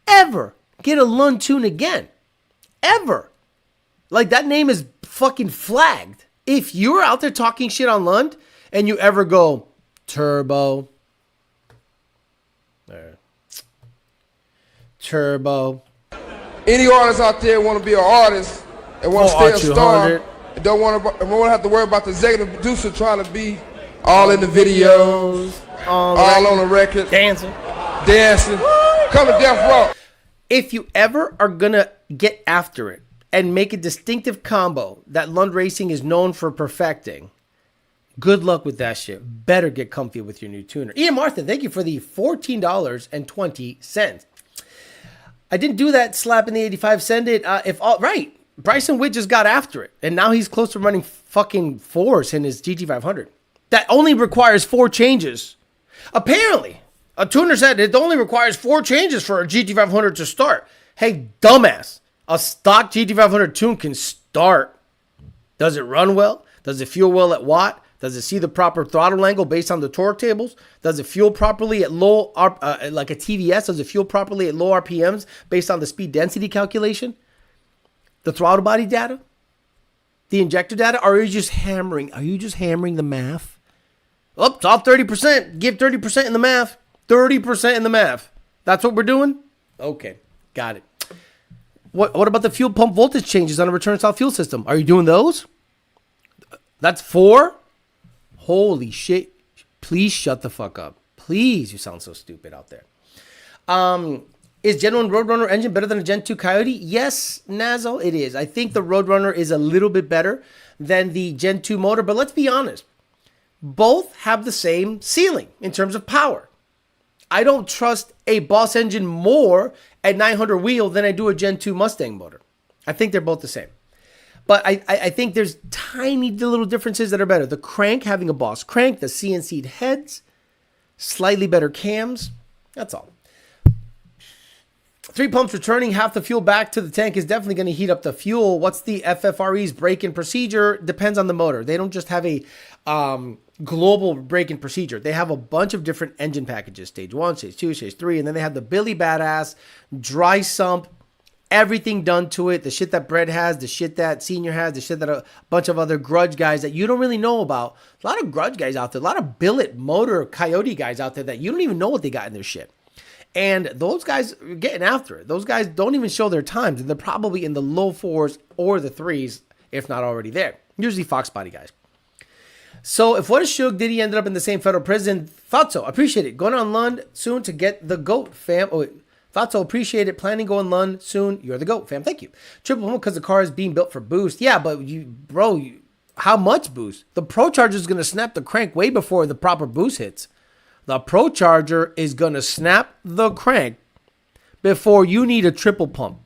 ever get a Lund tune again. Ever. Like, that name is fucking flagged. If you're out there talking shit on Lund and you ever go, turbo, any artists out there want to be an artist and want to stay a star and don't want to have to worry about the executive producer trying to be all in the videos, all on the record, dancing, come to Death Row. If you ever are gonna get after it and make a distinctive combo that Lund Racing is known for perfecting, good luck with that shit. Better get comfy with your new tuner. Ian Martha, thank you for the $14.20. I didn't do that slap in the 85. Send it. Right. Bryson Witt just got after it, and now he's close to running fucking 4s in his GT500. That only requires 4 changes. Apparently, a tuner said it only requires 4 changes for a GT500 to start. Hey, dumbass. A stock GT500 tune can start. Does it run well? Does it fuel well at watt? Does it see the proper throttle angle based on the torque tables? Does it fuel properly at low, like a TVS? Does it fuel properly at low RPMs based on the speed density calculation? The throttle body data? The injector data? Or are you just hammering? Are you just hammering the math? Oh, it's all 30%. Give 30% in the math. 30% in the math. That's what we're doing? Okay, got it. What about the fuel pump voltage changes on a return style fuel system? Are you doing those? That's 4? Holy shit. Please shut the fuck up. Please, you sound so stupid out there. Is Gen 1 Roadrunner engine better than a Gen 2 Coyote? Yes, Nazo, it is. I think the Roadrunner is a little bit better than the Gen 2 motor, but let's be honest. Both have the same ceiling in terms of power. I don't trust a Boss engine more at 900 wheel than I do a Gen 2 Mustang motor. I think they're both the same. But I think there's tiny little differences that are better. The crank, having a Boss crank, the CNC'd heads, slightly better cams. That's all. 3 pumps returning half the fuel back to the tank is definitely going to heat up the fuel. What's the FFRE's break-in procedure? Depends on the motor. They don't just have a global break-in procedure. They have a bunch of different engine packages. Stage 1, Stage 2, Stage 3. And then they have the Billy Badass, dry sump, everything done to it. The shit that Brett has, the shit that Senior has, the shit that a bunch of other grudge guys that you don't really know about. A lot of grudge guys out there. A lot of billet motor Coyote guys out there that you don't even know what they got in their shit. And those guys are getting after it. Those guys don't even show their times, and they're probably in the low 4s or the 3s, if not already there. Usually Fox body guys. So if what a shug did he end up in the same federal prison? Thought so. Appreciate it. Going on Lund soon to get the GOAT, fam. Oh, thought so. Appreciate it. Planning going Lund soon. You're the GOAT, fam. Thank you. Triple home because the car is being built for boost. Yeah, but how much boost? The Pro Charger is going to snap the crank way before the proper boost hits. The Pro Charger is going to snap the crank before you need a triple pump.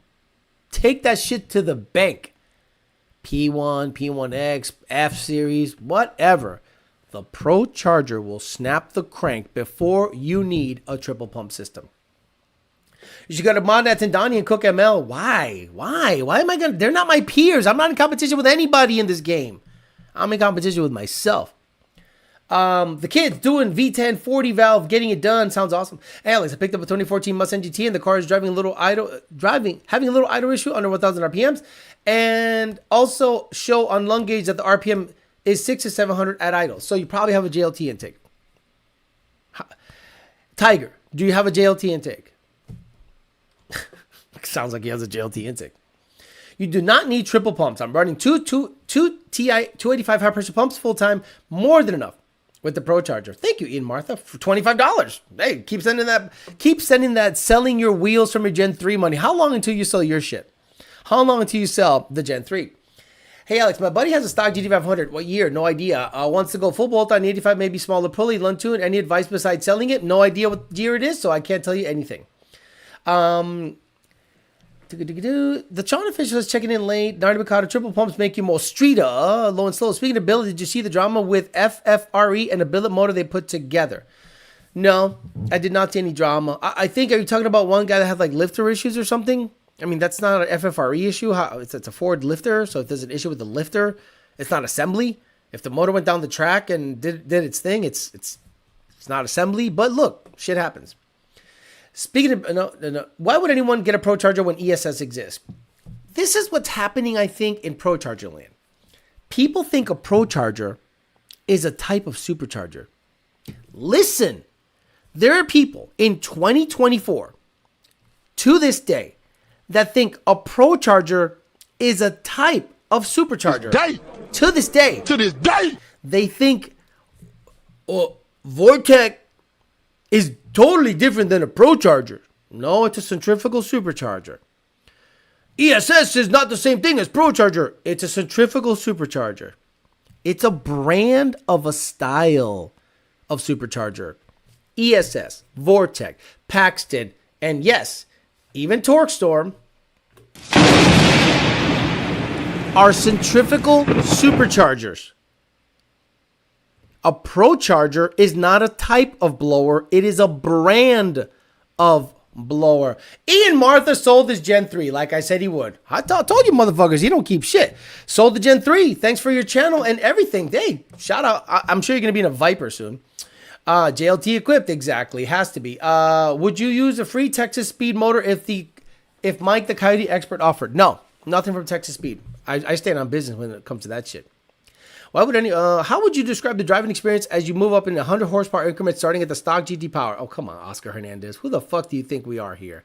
Take that shit to the bank. P1, P1X, F series, whatever. The Pro Charger will snap the crank before you need a triple pump system. You should go to Mod Tendani and Cook ML. Why? Why am I going to? They're not my peers. I'm not in competition with anybody in this game. I'm in competition with myself. The kids doing V10 40 valve, getting it done. Sounds awesome. Hey, Alex, I picked up a 2014 Mustang GT and the car is having a little idle issue under 1,000 RPMs. And also show on lung gauge that the RPM is 600 to 700 at idle. So you probably have a JLT intake. Tiger, do you have a JLT intake? Sounds like he has a JLT intake. You do not need triple pumps. I'm running two TI 285 high pressure pumps full time, more than enough with the Pro Charger. Thank you, Ian Martha, for $25. Hey, keep sending that selling your wheels from your Gen 3 money. How long until you sell your shit? How long until you sell the Gen 3? Hey, Alex, my buddy has a stock GT500. What year? No idea. Wants to go full bolt on 85, maybe smaller pulley, Lund tune. Any advice besides selling it? No idea what year it is, so I can't tell you anything. The Chon official is checking in late. Nardi Mikado, triple pumps make you more streeter, low and slow. Speaking of billet, did you see the drama with FFRE and the billet motor they put together? No, I did not see any drama. I think, are you talking about one guy that had like lifter issues or something? I mean, that's not an FFRE issue. It's a Ford lifter, so if there's an issue with the lifter, it's not assembly. If the motor went down the track and did its thing, it's not assembly. But look, shit happens. Speaking of, why would anyone get a Pro Charger when ESS exists? This is what's happening, I think, in Pro Charger land. People think a Pro Charger is a type of supercharger. Listen, there are people in 2024, to this day, that think a Pro Charger is a type of supercharger. To this day. They think Vortec is totally different than a Pro Charger. No, it's a centrifugal supercharger. ESS is not the same thing as Pro Charger. It's a centrifugal supercharger. It's a brand of a style of supercharger. ESS, Vortec, Paxton, and yes, even Torque Storm are centrifugal superchargers. A Pro Charger is not a type of blower. It is a brand of blower. Ian Martha sold his Gen 3 like I said he would. I told you motherfuckers, he don't keep shit. Sold the Gen 3. Thanks for your channel and everything. Hey, shout out. I'm sure you're going to be in a Viper soon. JLT equipped, exactly. Has to be. Would you use a free Texas Speed motor if Mike the Coyote expert offered? No, nothing from Texas Speed. I stand on business when it comes to that shit. Why would how would you describe the driving experience as you move up in 100 horsepower increments starting at the stock GT power? Oh, come on, Oscar Hernandez. Who the fuck do you think we are here?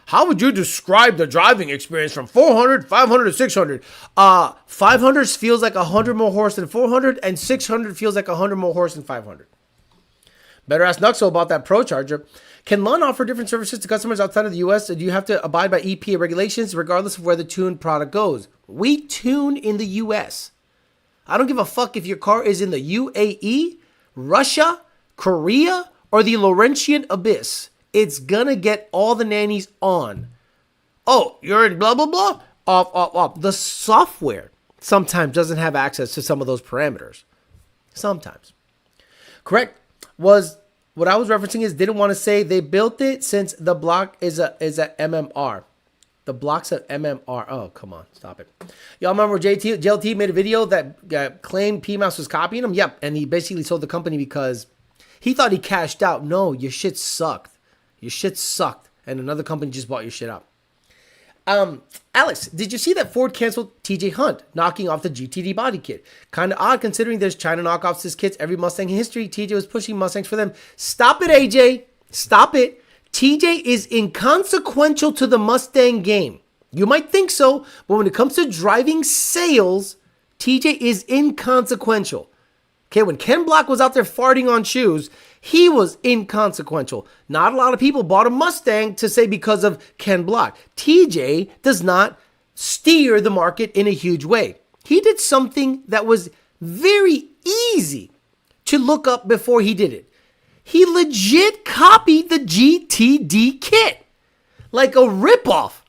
How would you describe the driving experience from 400, 500 to 600? 500 feels like 100 more horse than 400, and 600 feels like 100 more horse than 500. Better ask Nuxo about that Pro Charger. Can Lund offer different services to customers outside of the U.S.? Or do you have to abide by EPA regulations regardless of where the tuned product goes? We tune in the U.S. I don't give a fuck if your car is in the UAE, Russia, Korea, or the Laurentian Abyss. It's gonna get all the nannies on. Oh, you're in blah, blah, blah. Off. The software sometimes doesn't have access to some of those parameters. Sometimes. Correct. Was what I was referencing is didn't want to say they built it since the block is a MMR. The block's a MMR. Oh, come on. Stop it. Y'all remember JLT made a video that claimed PMAS was copying him? Yep. And he basically sold the company because he thought he cashed out. No, your shit sucked. Your shit sucked. And another company just bought your shit up. Alex, did you see that Ford canceled TJ Hunt, knocking off the GTD body kit? Kind of odd considering there's China knockoffs to kits every Mustang in history. TJ was pushing Mustangs for them. Stop it, AJ. Stop it. TJ is inconsequential to the Mustang game. You might think so, but when it comes to driving sales, TJ is inconsequential. Okay, when Ken Block was out there farting on shoes, he was inconsequential. Not a lot of people bought a Mustang to say because of Ken Block. TJ does not steer the market in a huge way. He did something that was very easy to look up before he did it. He legit copied the GTD kit like a ripoff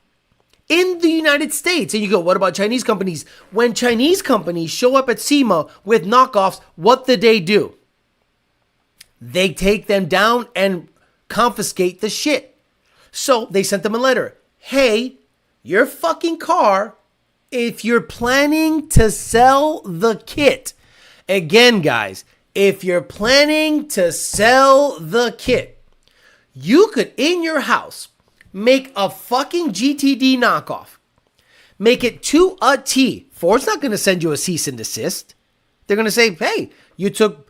in the United States. And you go, what about Chinese companies? When Chinese companies show up at SEMA with knockoffs, what do? They take them down and confiscate the shit. So they sent them a letter. Hey, your fucking car, if you're planning to sell the kit, again, guys, if you're planning to sell the kit, you could, in your house, make a fucking GTD knockoff. Make it to a T. Ford's not going to send you a cease and desist. They're going to say, hey, you took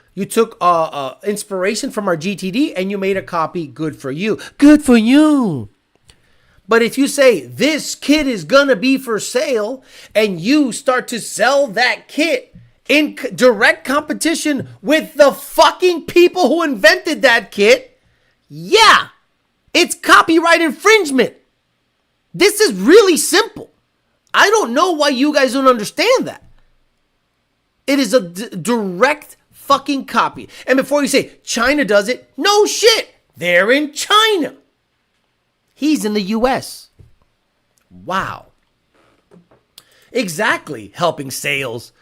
inspiration from our GTD and you made a copy. Good for you. Good for you. But if you say this kit is going to be for sale and you start to sell that kit in direct competition with the fucking people who invented that kit, yeah, it's copyright infringement. This is really simple. I don't know why you guys don't understand that. It is a direct fucking copy. And before you say China does it, no shit. They're in China. He's in the US. Wow. Exactly. Helping sales.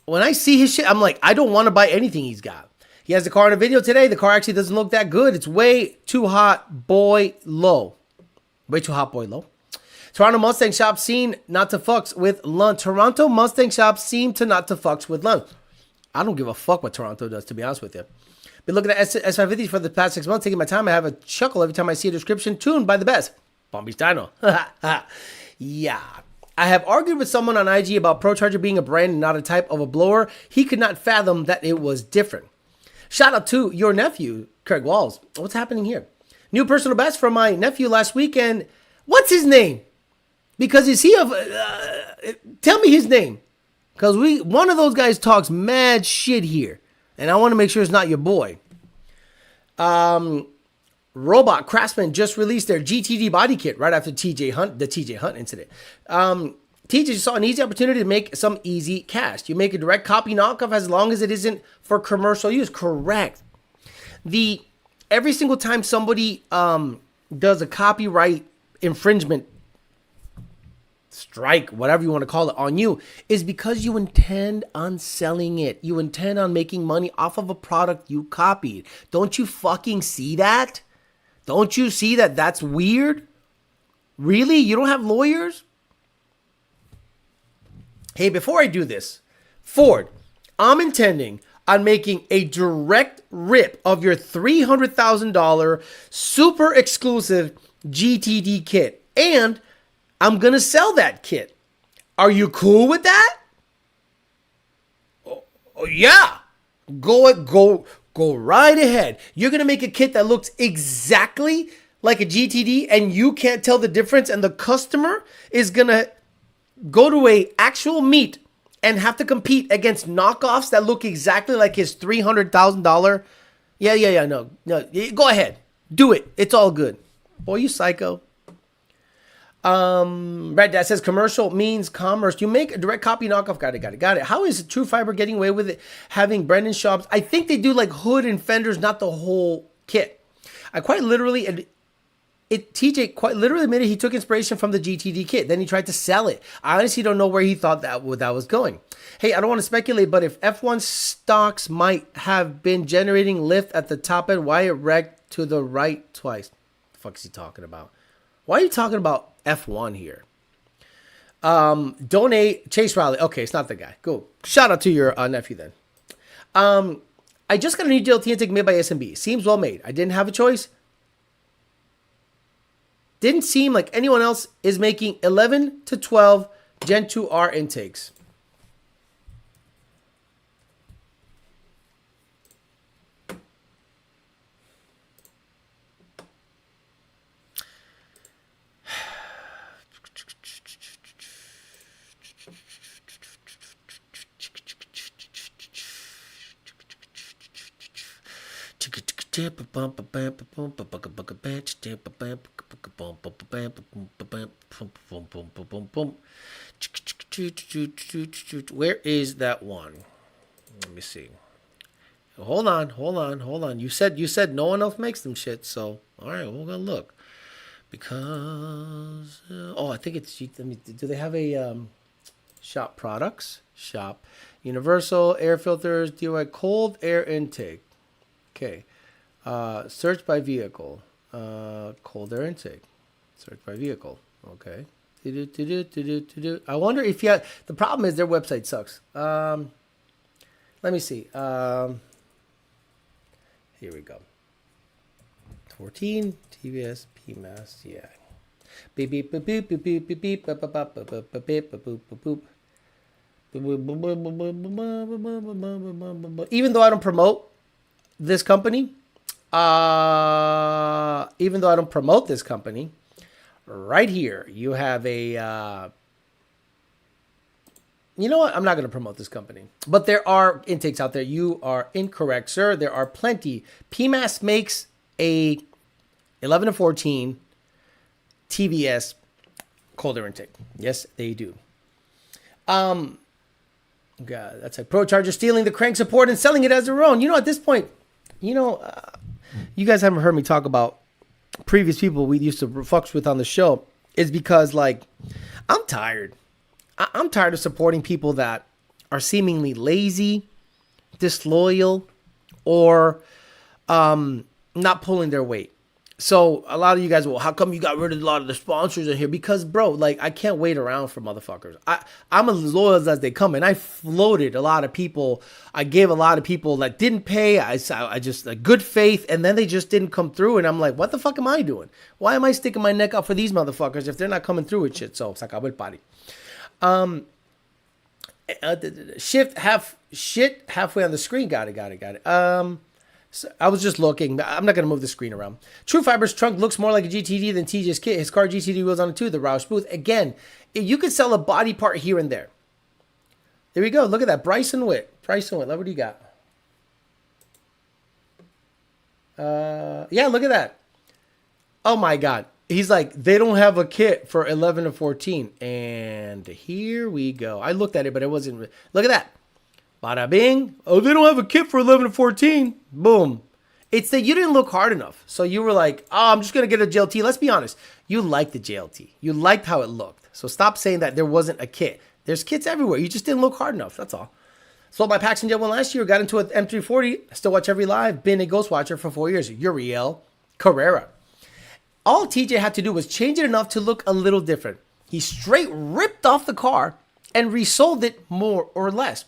When I see his shit, I'm like, I don't want to buy anything he's got. He has the car in a video today. The car actually doesn't look that good. It's way too hot, boy, low. Way too hot, boy, low. Toronto Mustang shop seen not to fucks with Lund. Toronto Mustang shop seem to not to fucks with Lund. I don't give a fuck what Toronto does, to be honest with you. Been looking at S550s for the past 6 months, taking my time. I have a chuckle every time I see a description tuned by the best. Palm Beach Dino. Yeah. I have argued with someone on IG about ProCharger being a brand and not a type of a blower. He could not fathom that it was different. Shout out to your nephew, Craig Walls. What's happening here? New personal best from my nephew last weekend. What's his name? Because is he of... tell me his name. Because one of those guys talks mad shit here. And I want to make sure it's not your boy. Robot Craftsman just released their GTD body kit right after the TJ Hunt incident. TJ saw an easy opportunity to make some easy cash. You make a direct copy knockoff as long as it isn't for commercial use. Correct. Every single time somebody does a copyright infringement strike, whatever you want to call it, on you, is because you intend on selling it. You intend on making money off of a product you copied. Don't you fucking see that? Don't you see that that's weird? Really? You don't have lawyers? Hey, before I do this, Ford, I'm intending on making a direct rip of your $300,000 super exclusive GTD kit. And I'm going to sell that kit. Are you cool with that? Oh, yeah. Go right ahead. You're going to make a kit that looks exactly like a GTD and you can't tell the difference, and the customer is going to go to a actual meet and have to compete against knockoffs that look exactly like his $300,000. Yeah. No. Go ahead. Do it. It's all good. Boy, you psycho. Red Dad says commercial means commerce. You make a direct copy knockoff. Got it. How is True Fiber getting away with it? Having Brendan shops. I think they do like hood and fenders, not the whole kit. TJ quite literally admitted he took inspiration from the GTD kit. Then he tried to sell it. I honestly don't know where he thought that was going. Hey, I don't want to speculate, but if F1 stocks might have been generating lift at the top end, why it wrecked to the right twice? The fuck is he talking about? Why are you talking about F1 here? Donate Chase Riley. Okay, it's not the guy. Go. Shout out to your nephew then. I just got a new GLT intake made by SMB. Seems well made. I didn't have a choice. Didn't seem like anyone else is making 11 to 12 Gen 2R intakes. Where is that one? Let me see. Hold on. You said no one else makes them shit, so all right, we're gonna look. Because I think it's. Let me. Do they have a shop products? Shop universal air filters. DIY cold air intake. Okay. Search by vehicle. Cold air intake. Search by vehicle. Okay. I wonder if you. The problem is their website sucks. Let me see. Here we go. 14 TVS PMAS. Yeah. Beep beep beep beep beep beep beep beep beep beep beep beep. Even though I don't promote this company, right here you have a. You know what? I'm not going to promote this company. But there are intakes out there. You are incorrect, sir. There are plenty. PMAS makes a 11 to 14 TVS cold air intake. Yes, they do. God, that's like Pro Charger stealing the crank support and selling it as their own. You know, at this point, you guys haven't heard me talk about previous people we used to fucks with on the show. Is because, like, I'm tired. I'm tired of supporting people that are seemingly lazy, disloyal, or not pulling their weight. So a lot of you guys, well, how come you got rid of a lot of the sponsors in here? Because, bro, like, I can't wait around for motherfuckers. I'm as loyal as they come, and I floated a lot of people. I gave a lot of people that didn't pay. I just good faith, and then they just didn't come through, and I'm like, what the fuck am I doing? Why am I sticking my neck out for these motherfuckers if they're not coming through with shit? So, se acabó el party. Halfway on the screen. Got it. So I was just looking. I'm not going to move the screen around. True Fiber's trunk looks more like a GTD than TJ's kit. His car GTD wheels on it too. The Roush Booth. Again, you could sell a body part here and there. There we go. Look at that. Bryson Witt. What do you got? Yeah, look at that. Oh my God. He's like, they don't have a kit for 11 to 14. And here we go. I looked at it, but it wasn't. Look at that. Bada bing. Oh, they don't have a kit for 11 to 14. Boom. It's that you didn't look hard enough. So you were like, oh, I'm just going to get a JLT. Let's be honest. You liked the JLT. You liked how it looked. So stop saying that there wasn't a kit. There's kits everywhere. You just didn't look hard enough. That's all. Sold my Paxton Jet one last year. Got into an M340. Still watch every live. Been a Ghost Watcher for 4 years. Uriel Carrera. All TJ had to do was change it enough to look a little different. He straight ripped off the car and resold it more or less.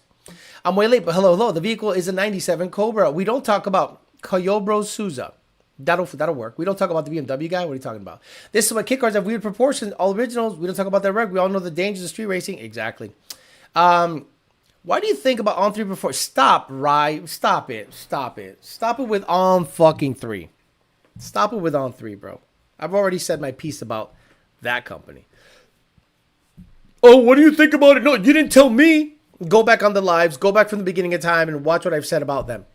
I'm way late, but hello. The vehicle is a 97 Cobra. We don't talk about Kyobro Souza. That'll work. We don't talk about the BMW guy. What are you talking about? This is what kit cars have weird proportions. All originals. We don't talk about that wreck. We all know the dangers of street racing. Exactly. Why do you think about on 3 before? Stop, Rye. Stop it. Stop it with on fucking 3. Stop it with on 3, bro. I've already said my piece about that company. Oh, what do you think about it? No, you didn't tell me. Go back on the lives. Go back from the beginning of time and watch what I've said about them.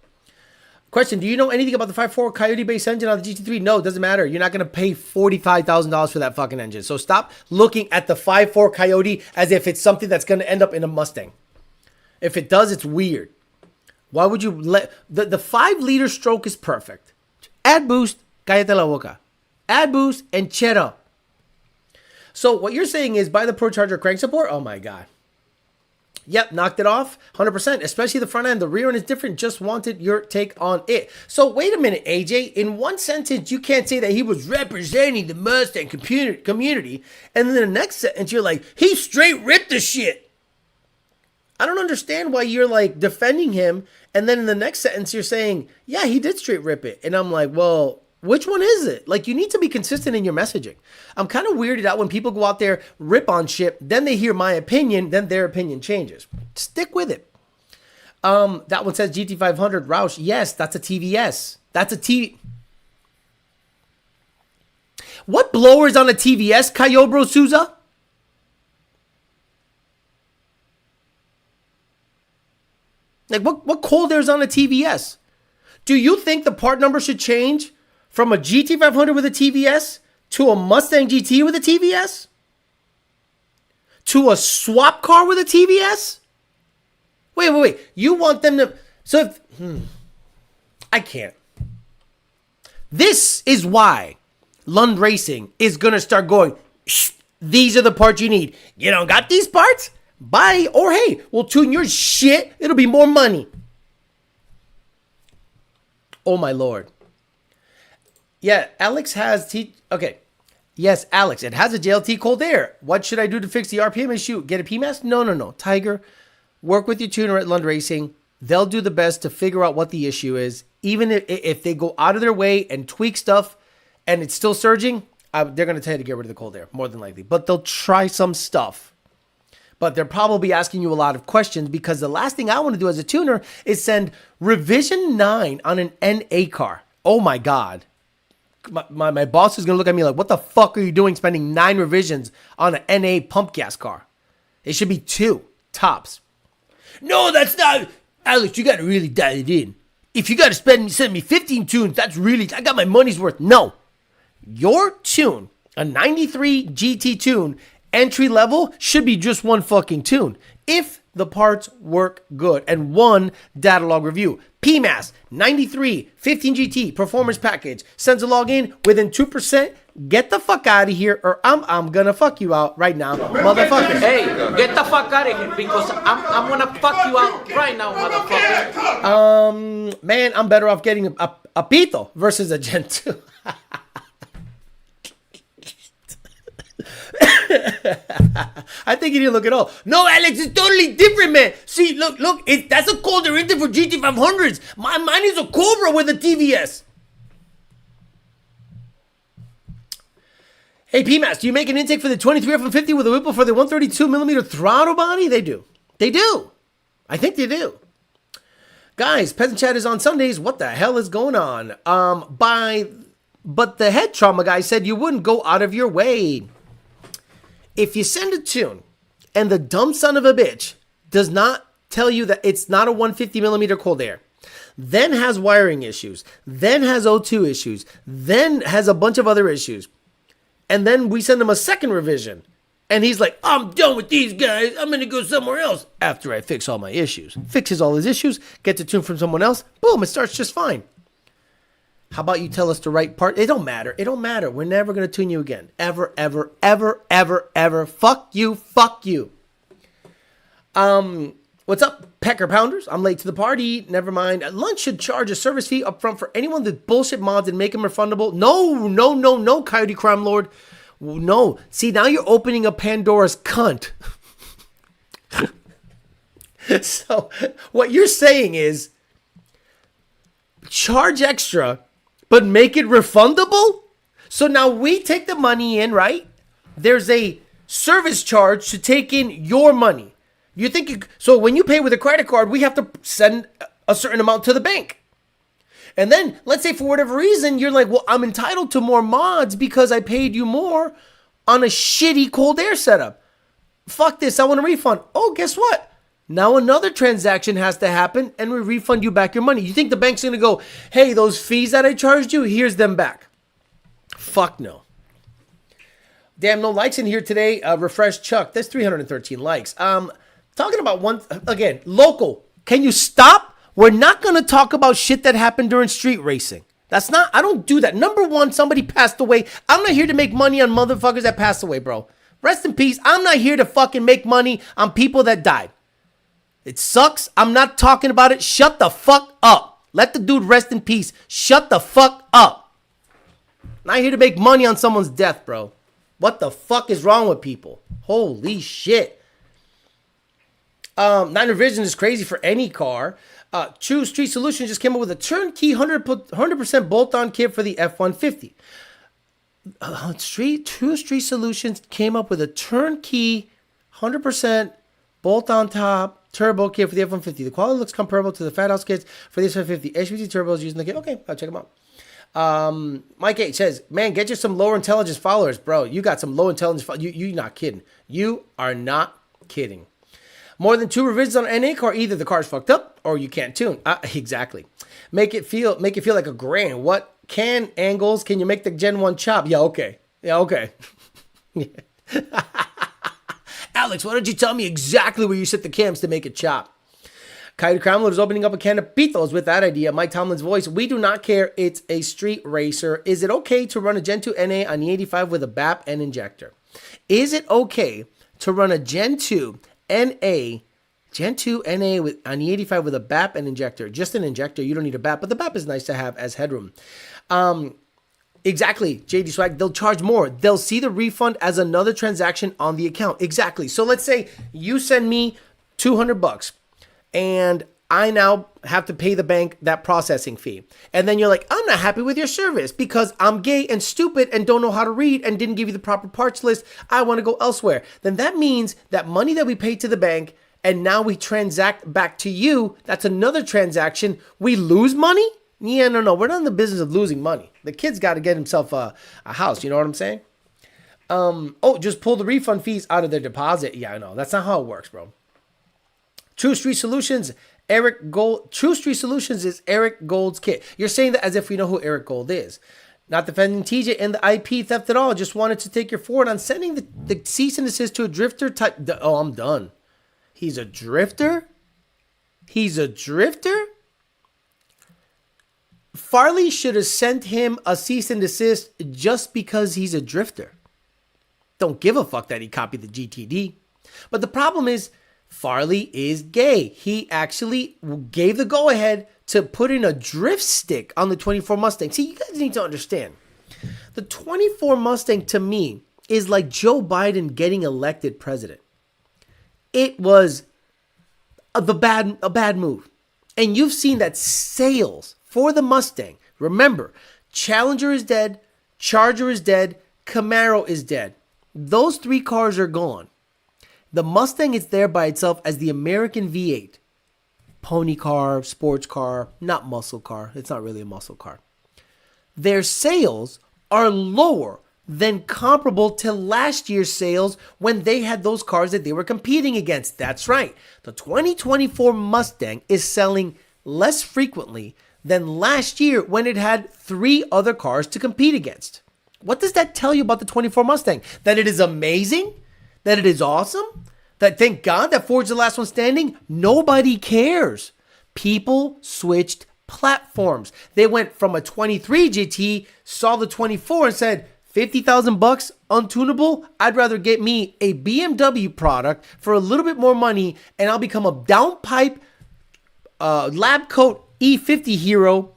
Question, do you know anything about the 5.4 Coyote base engine on the GT3? No, it doesn't matter. You're not going to pay $45,000 for that fucking engine. So stop looking at the 5.4 Coyote as if it's something that's going to end up in a Mustang. If it does, it's weird. Why would you let... The 5-liter stroke is perfect. Add boost, cállate la boca. Add boost and cheddar. So what you're saying is buy the Pro Charger crank support? Oh my God. Yep, knocked it off 100%, especially the front end. The rear end is different. Just wanted your take on it. So wait a minute, AJ. In one sentence, you can't say that he was representing the Mustang community. And then the next sentence, you're like, he straight ripped the shit. I don't understand why you're like defending him. And then in the next sentence, you're saying, yeah, he did straight rip it. And I'm like, well... which one is it? Like, you need to be consistent in your messaging. I'm kind of weirded out when people go out there, rip on shit, then they hear my opinion, then their opinion changes. Stick with it. That one says GT500 Roush. Yes, that's a TVS. That's a T. What blower is on a TVS, Kyobro Souza? Like, what cold air is on a TVS? Do you think the part number should change from a GT500 with a TVS to a Mustang GT with a TVS? To a swap car with a TVS? Wait. You want them to... So if... I can't. This is why Lund Racing is going to start going, these are the parts you need. You don't got these parts? Buy, or hey, we'll tune your shit. It'll be more money. Oh my Lord. Yeah, Alex has okay. Yes, Alex, it has a JLT cold air. What should I do to fix the RPM issue? Get a PMAS? No. Tiger, work with your tuner at Lund Racing. They'll do the best to figure out what the issue is. Even if they go out of their way and tweak stuff and it's still surging, they're going to tell you to get rid of the cold air, more than likely. But they'll try some stuff. But they're probably asking you a lot of questions because the last thing I want to do as a tuner is send revision 9 on an NA car. Oh my God. My boss is going to look at me like, what the fuck are you doing spending 9 revisions on an NA pump gas car? It should be 2 tops. No, that's not... Alex, you got to really dial it in. If you got to send me 15 tunes, that's really... I got my money's worth. No. Your tune, a 93 GT tune, entry level, should be just one fucking tune. If the parts work good. And one data log review. PMAS, 93, 15 GT, performance package. Sends a login within 2%. Get the fuck out of here or I'm gonna fuck you out right now, motherfucker. Hey, get the fuck out of here because I'm gonna fuck you out right now, motherfucker. Man, I'm better off getting a Pito versus a Gen 2. I think you didn't look at all. No, Alex, it's totally different, man. See, look, that's a colder engine for GT500s. Mine is a Cobra with a TVS. Hey, PMAS, do you make an intake for the 23 F-150 with a Whipple for the 132mm throttle body? They do. I think they do. Guys, Peasant Chat is on Sundays. What the hell is going on? But the head trauma guy said you wouldn't go out of your way. If you send a tune and the dumb son of a bitch does not tell you that it's not a 150mm cold air, then has wiring issues, then has O2 issues, then has a bunch of other issues, and then we send him a second revision, and he's like, I'm done with these guys, I'm going to go somewhere else after I fix all my issues. Fixes all his issues, gets a tune from someone else, boom, it starts just fine. How about you tell us the right part? It don't matter. We're never going to tune you again. Ever. Fuck you. What's up, Pecker Pounders? I'm late to the party. Never mind. Lunch should charge a service fee up front for anyone that bullshit mods and make them refundable. No, Coyote Crime Lord. No. See, now you're opening a Pandora's cunt. So, what you're saying is, charge extra, but make it refundable? So now we take the money in, right? There's a service charge to take in your money. You think so when you pay with a credit card, we have to send a certain amount to the bank. And then let's say for whatever reason, you're like, well, I'm entitled to more mods because I paid you more on a shitty cold air setup. Fuck this, I want a refund. Oh, guess what? Now another transaction has to happen and we refund you back your money. You think the bank's going to go, hey, those fees that I charged you, here's them back. Fuck no. Damn, no likes in here today. Refresh Chuck. That's 313 likes. Talking about one, again, local. Can you stop? We're not going to talk about shit that happened during street racing. I don't do that. Number one, somebody passed away. I'm not here to make money on motherfuckers that passed away, bro. Rest in peace. I'm not here to fucking make money on people that died. It sucks. I'm not talking about it. Shut the fuck up. Let the dude rest in peace. Shut the fuck up. Not here to make money on someone's death, bro. What the fuck is wrong with people? Holy shit. 9 Revision is crazy for any car. True Street Solutions just came up with a turnkey 100% bolt-on kit for the F-150. True Street Solutions came up with a turnkey 100% bolt-on top turbo kit for the F-150. The quality looks comparable to the Fat House kits for the F-150. HPT turbos using the kit. Okay, I'll check them out. Mike H says, man, get you some lower intelligence followers, bro. You got some low intelligence followers. You're not kidding. You are not kidding. More than 2 revisions on an NA car, either the car's fucked up or you can't tune. Exactly. Make it feel like a grand. What angles can you make the Gen 1 chop? Yeah, okay. Alex, why don't you tell me exactly where you set the cams to make it chop? Coyote Cromwell is opening up a can of Pitos with that idea. Mike Tomlin's voice. We do not care. It's a street racer. Is it okay to run a Gen 2 NA on the 85 with a BAP and injector? Is it okay to run a Gen 2 NA on the 85 with a BAP and injector? Just an injector. You don't need a BAP, but the BAP is nice to have as headroom. Exactly, JD Swag. They'll charge more. They'll see the refund as another transaction on the account. Exactly. So let's say you send me $200 and I now have to pay the bank that processing fee. And then you're like, I'm not happy with your service because I'm gay and stupid and don't know how to read and didn't give you the proper parts list. I want to go elsewhere. Then that means that money that we paid to the bank and now we transact back to you, that's another transaction. We lose money? Yeah, no. We're not in the business of losing money. The kid's got to get himself a house. You know what I'm saying? Just pull the refund fees out of their deposit. Yeah, I know. That's not how it works, bro. True Street Solutions is Eric Gold's kit. You're saying that as if we know who Eric Gold is. Not defending TJ and the IP theft at all. Just wanted to take your forward on sending the cease and desist to a drifter type. I'm done. He's a drifter? Farley should have sent him a cease and desist just because he's a drifter. Don't give a fuck that he copied the GTD. But the problem is, Farley is gay. He actually gave the go-ahead to put in a drift stick on the 24 Mustang. See, you guys need to understand. The 24 Mustang, to me, is like Joe Biden getting elected president. It was a bad move. And you've seen that sales for the Mustang. Remember, Challenger is dead, Charger is dead, Camaro is dead. Those 3 cars are gone. The Mustang is there by itself as the American V8. Pony car, sports car, not muscle car. It's not really a muscle car. Their sales are lower than comparable to last year's sales when they had those cars that they were competing against. That's right. The 2024 Mustang is selling less frequently than last year when it had 3 other cars to compete against. What does that tell you about the 24 Mustang? That it is amazing? That it is awesome? That thank God that Ford's the last one standing? Nobody cares. People switched platforms. They went from a 23 GT, saw the 24 and said, $50,000 untunable? I'd rather get me a BMW product for a little bit more money and I'll become a downpipe lab coat E50 hero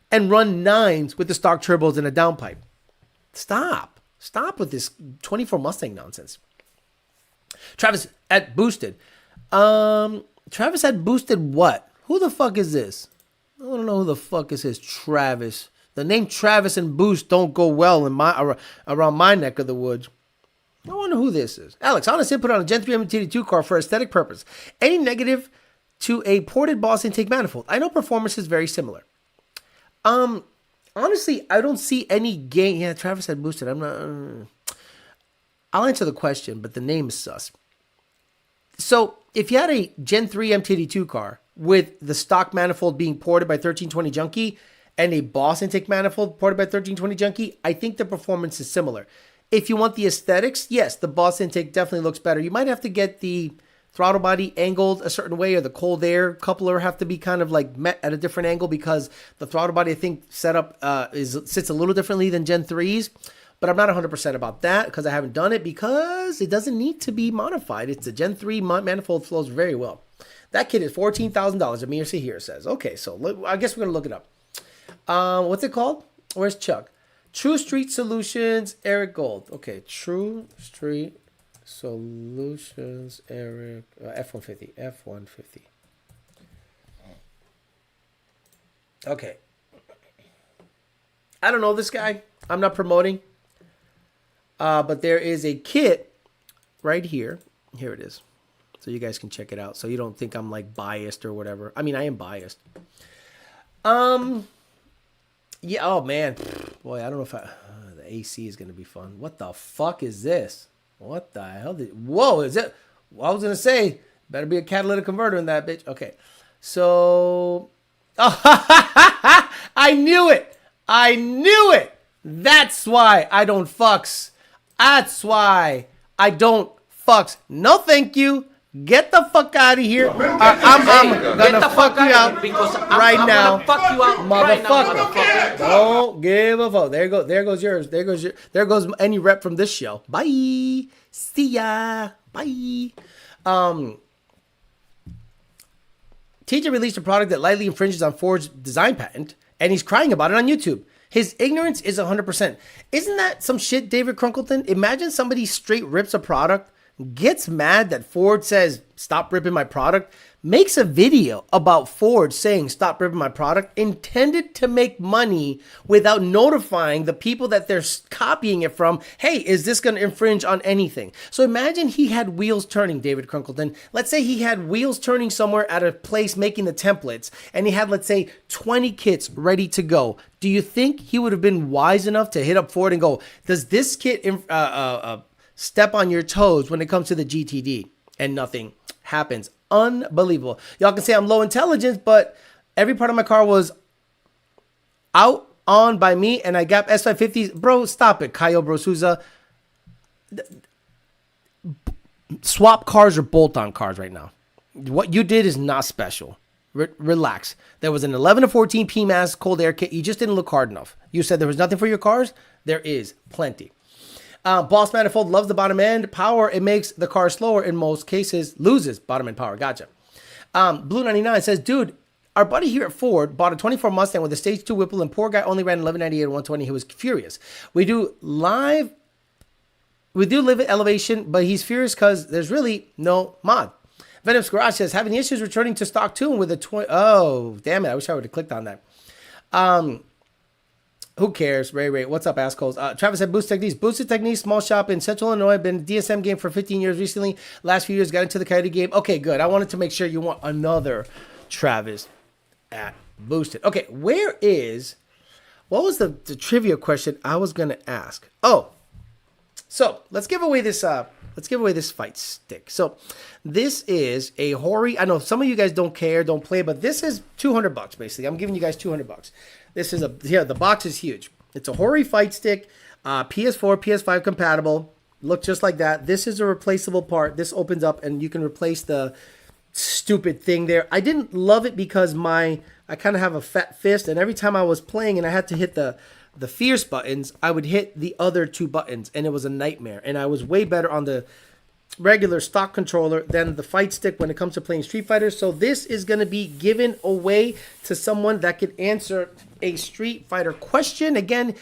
and run 9s with the stock turbos and a downpipe. Stop with this 24 Mustang nonsense. Travis at Boosted. Travis at Boosted what? Who the fuck is this? I don't know who the fuck is this Travis. The name Travis and Boost don't go well in around my neck of the woods. I wonder who this is. Alex, honest input on a Gen 3 MT2 car for aesthetic purpose. Any negative to a ported Boss intake manifold? I know performance is very similar. Honestly, I don't see any gain. Yeah, Travis had boosted. I'll answer the question, but the name is sus. So, if you had a Gen 3 MTD2 car with the stock manifold being ported by 1320 Junkie and a Boss intake manifold ported by 1320 Junkie, I think the performance is similar. If you want the aesthetics, yes, the Boss intake definitely looks better. You might have to get the throttle body angled a certain way, or the cold air coupler have to be kind of like met at a different angle because the throttle body, I think, setup sits a little differently than Gen 3's. But I'm not 100% about that because I haven't done it because it doesn't need to be modified. It's the Gen 3 manifold flows very well. That kit is $14,000. Amir Sahir says. Okay, so I guess we're going to look it up. What's it called? Where's Chuck? True Street Solutions, Eric Gold. Okay, True Street Solutions, Eric, F-150. Okay. I don't know this guy. I'm not promoting. But there is a kit right here. Here it is. So you guys can check it out. So you don't think I'm like biased or whatever. I mean, I am biased. Yeah. Oh man. Boy, I don't know if the AC is going to be fun. What the fuck is this? What the hell? Whoa, is it? Well, I was going to say, Better be a catalytic converter in that bitch. Okay. So, I knew it. I knew it. That's why I don't fucks. That's why I don't fucks. No, thank you. Get the fuck out of here. I'm gonna fuck you out right now, motherfucker. Don't give a fuck. There goes yours. There goes any rep from this show. Bye. See ya. Bye. TJ released a product that lightly infringes on Ford's design patent, and he's crying about it on YouTube. His ignorance is 100%. Isn't that some shit, David Crunkleton? Imagine somebody straight rips a product, gets mad that Ford says, stop ripping my product, makes a video about Ford saying, stop ripping my product, intended to make money without notifying the people that they're copying it from, hey, is this going to infringe on anything? So imagine he had wheels turning, David Crunkleton. Let's say he had wheels turning somewhere at a place making the templates, and he had, let's say, 20 kits ready to go. Do you think he would have been wise enough to hit up Ford and go, does this kit step on your toes when it comes to the GTD? And nothing happens. Unbelievable. Y'all can say I'm low intelligence, but every part of my car was out on by me, and I got S550s. Bro, stop it, Caio Brosuza. Swap cars or bolt-on cars right now. What you did is not special. Relax. There was an 11 to 14 PMAS cold air kit. You just didn't look hard enough. You said there was nothing for your cars. There is plenty. Boss Manifold loves the bottom end power. It makes the car slower in most cases, loses bottom end power. Gotcha. Blue 99 says, dude, our buddy here at Ford bought a 24 Mustang with a stage 2 Whipple, and poor guy only ran 1198 at 120. He was furious. We do live at elevation, but he's furious because there's really no mod. Venom's Garage says, having issues returning to stock tune with a 20. Oh, damn it. I wish I would have clicked on that. Who cares? Ray, what's up, assholes? Travis said Boosted Techniques. Boosted Techniques, small shop in Central Illinois. Been DSM game for 15 years recently. Last few years, got into the Coyote game. Okay, good. I wanted to make sure you want another Travis at Boosted. Okay, what was the trivia question I was going to ask? Oh, so let's give away this fight stick. So this is a Hori. I know some of you guys don't care, don't play, but this is $200 basically. I'm giving you guys $200. This is the box is huge. It's a Hori fight stick, PS4, PS5 compatible. Look just like that. This is a replaceable part. This opens up and you can replace the stupid thing there. I didn't love it because I kind of have a fat fist, and every time I was playing and I had to hit the fierce buttons, I would hit the other two buttons, and it was a nightmare. And I was way better on the regular stock controller than the fight stick when it comes to playing Street Fighter. So this is going to be given away to someone that can answer a Street Fighter question. Again,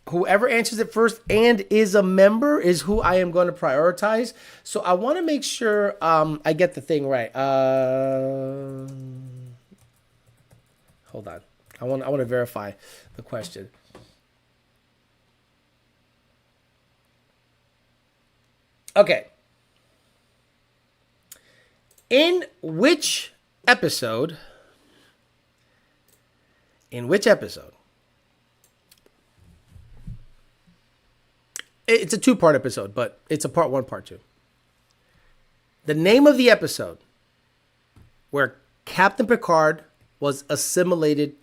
whoever answers it first and is a member is who I am going to prioritize. So I want to make sure I get the thing right. Hold on. I want to verify the question. Okay. In which episode? It's a two-part episode, but it's a part one, part two. The name of the episode where Captain Picard was assimilated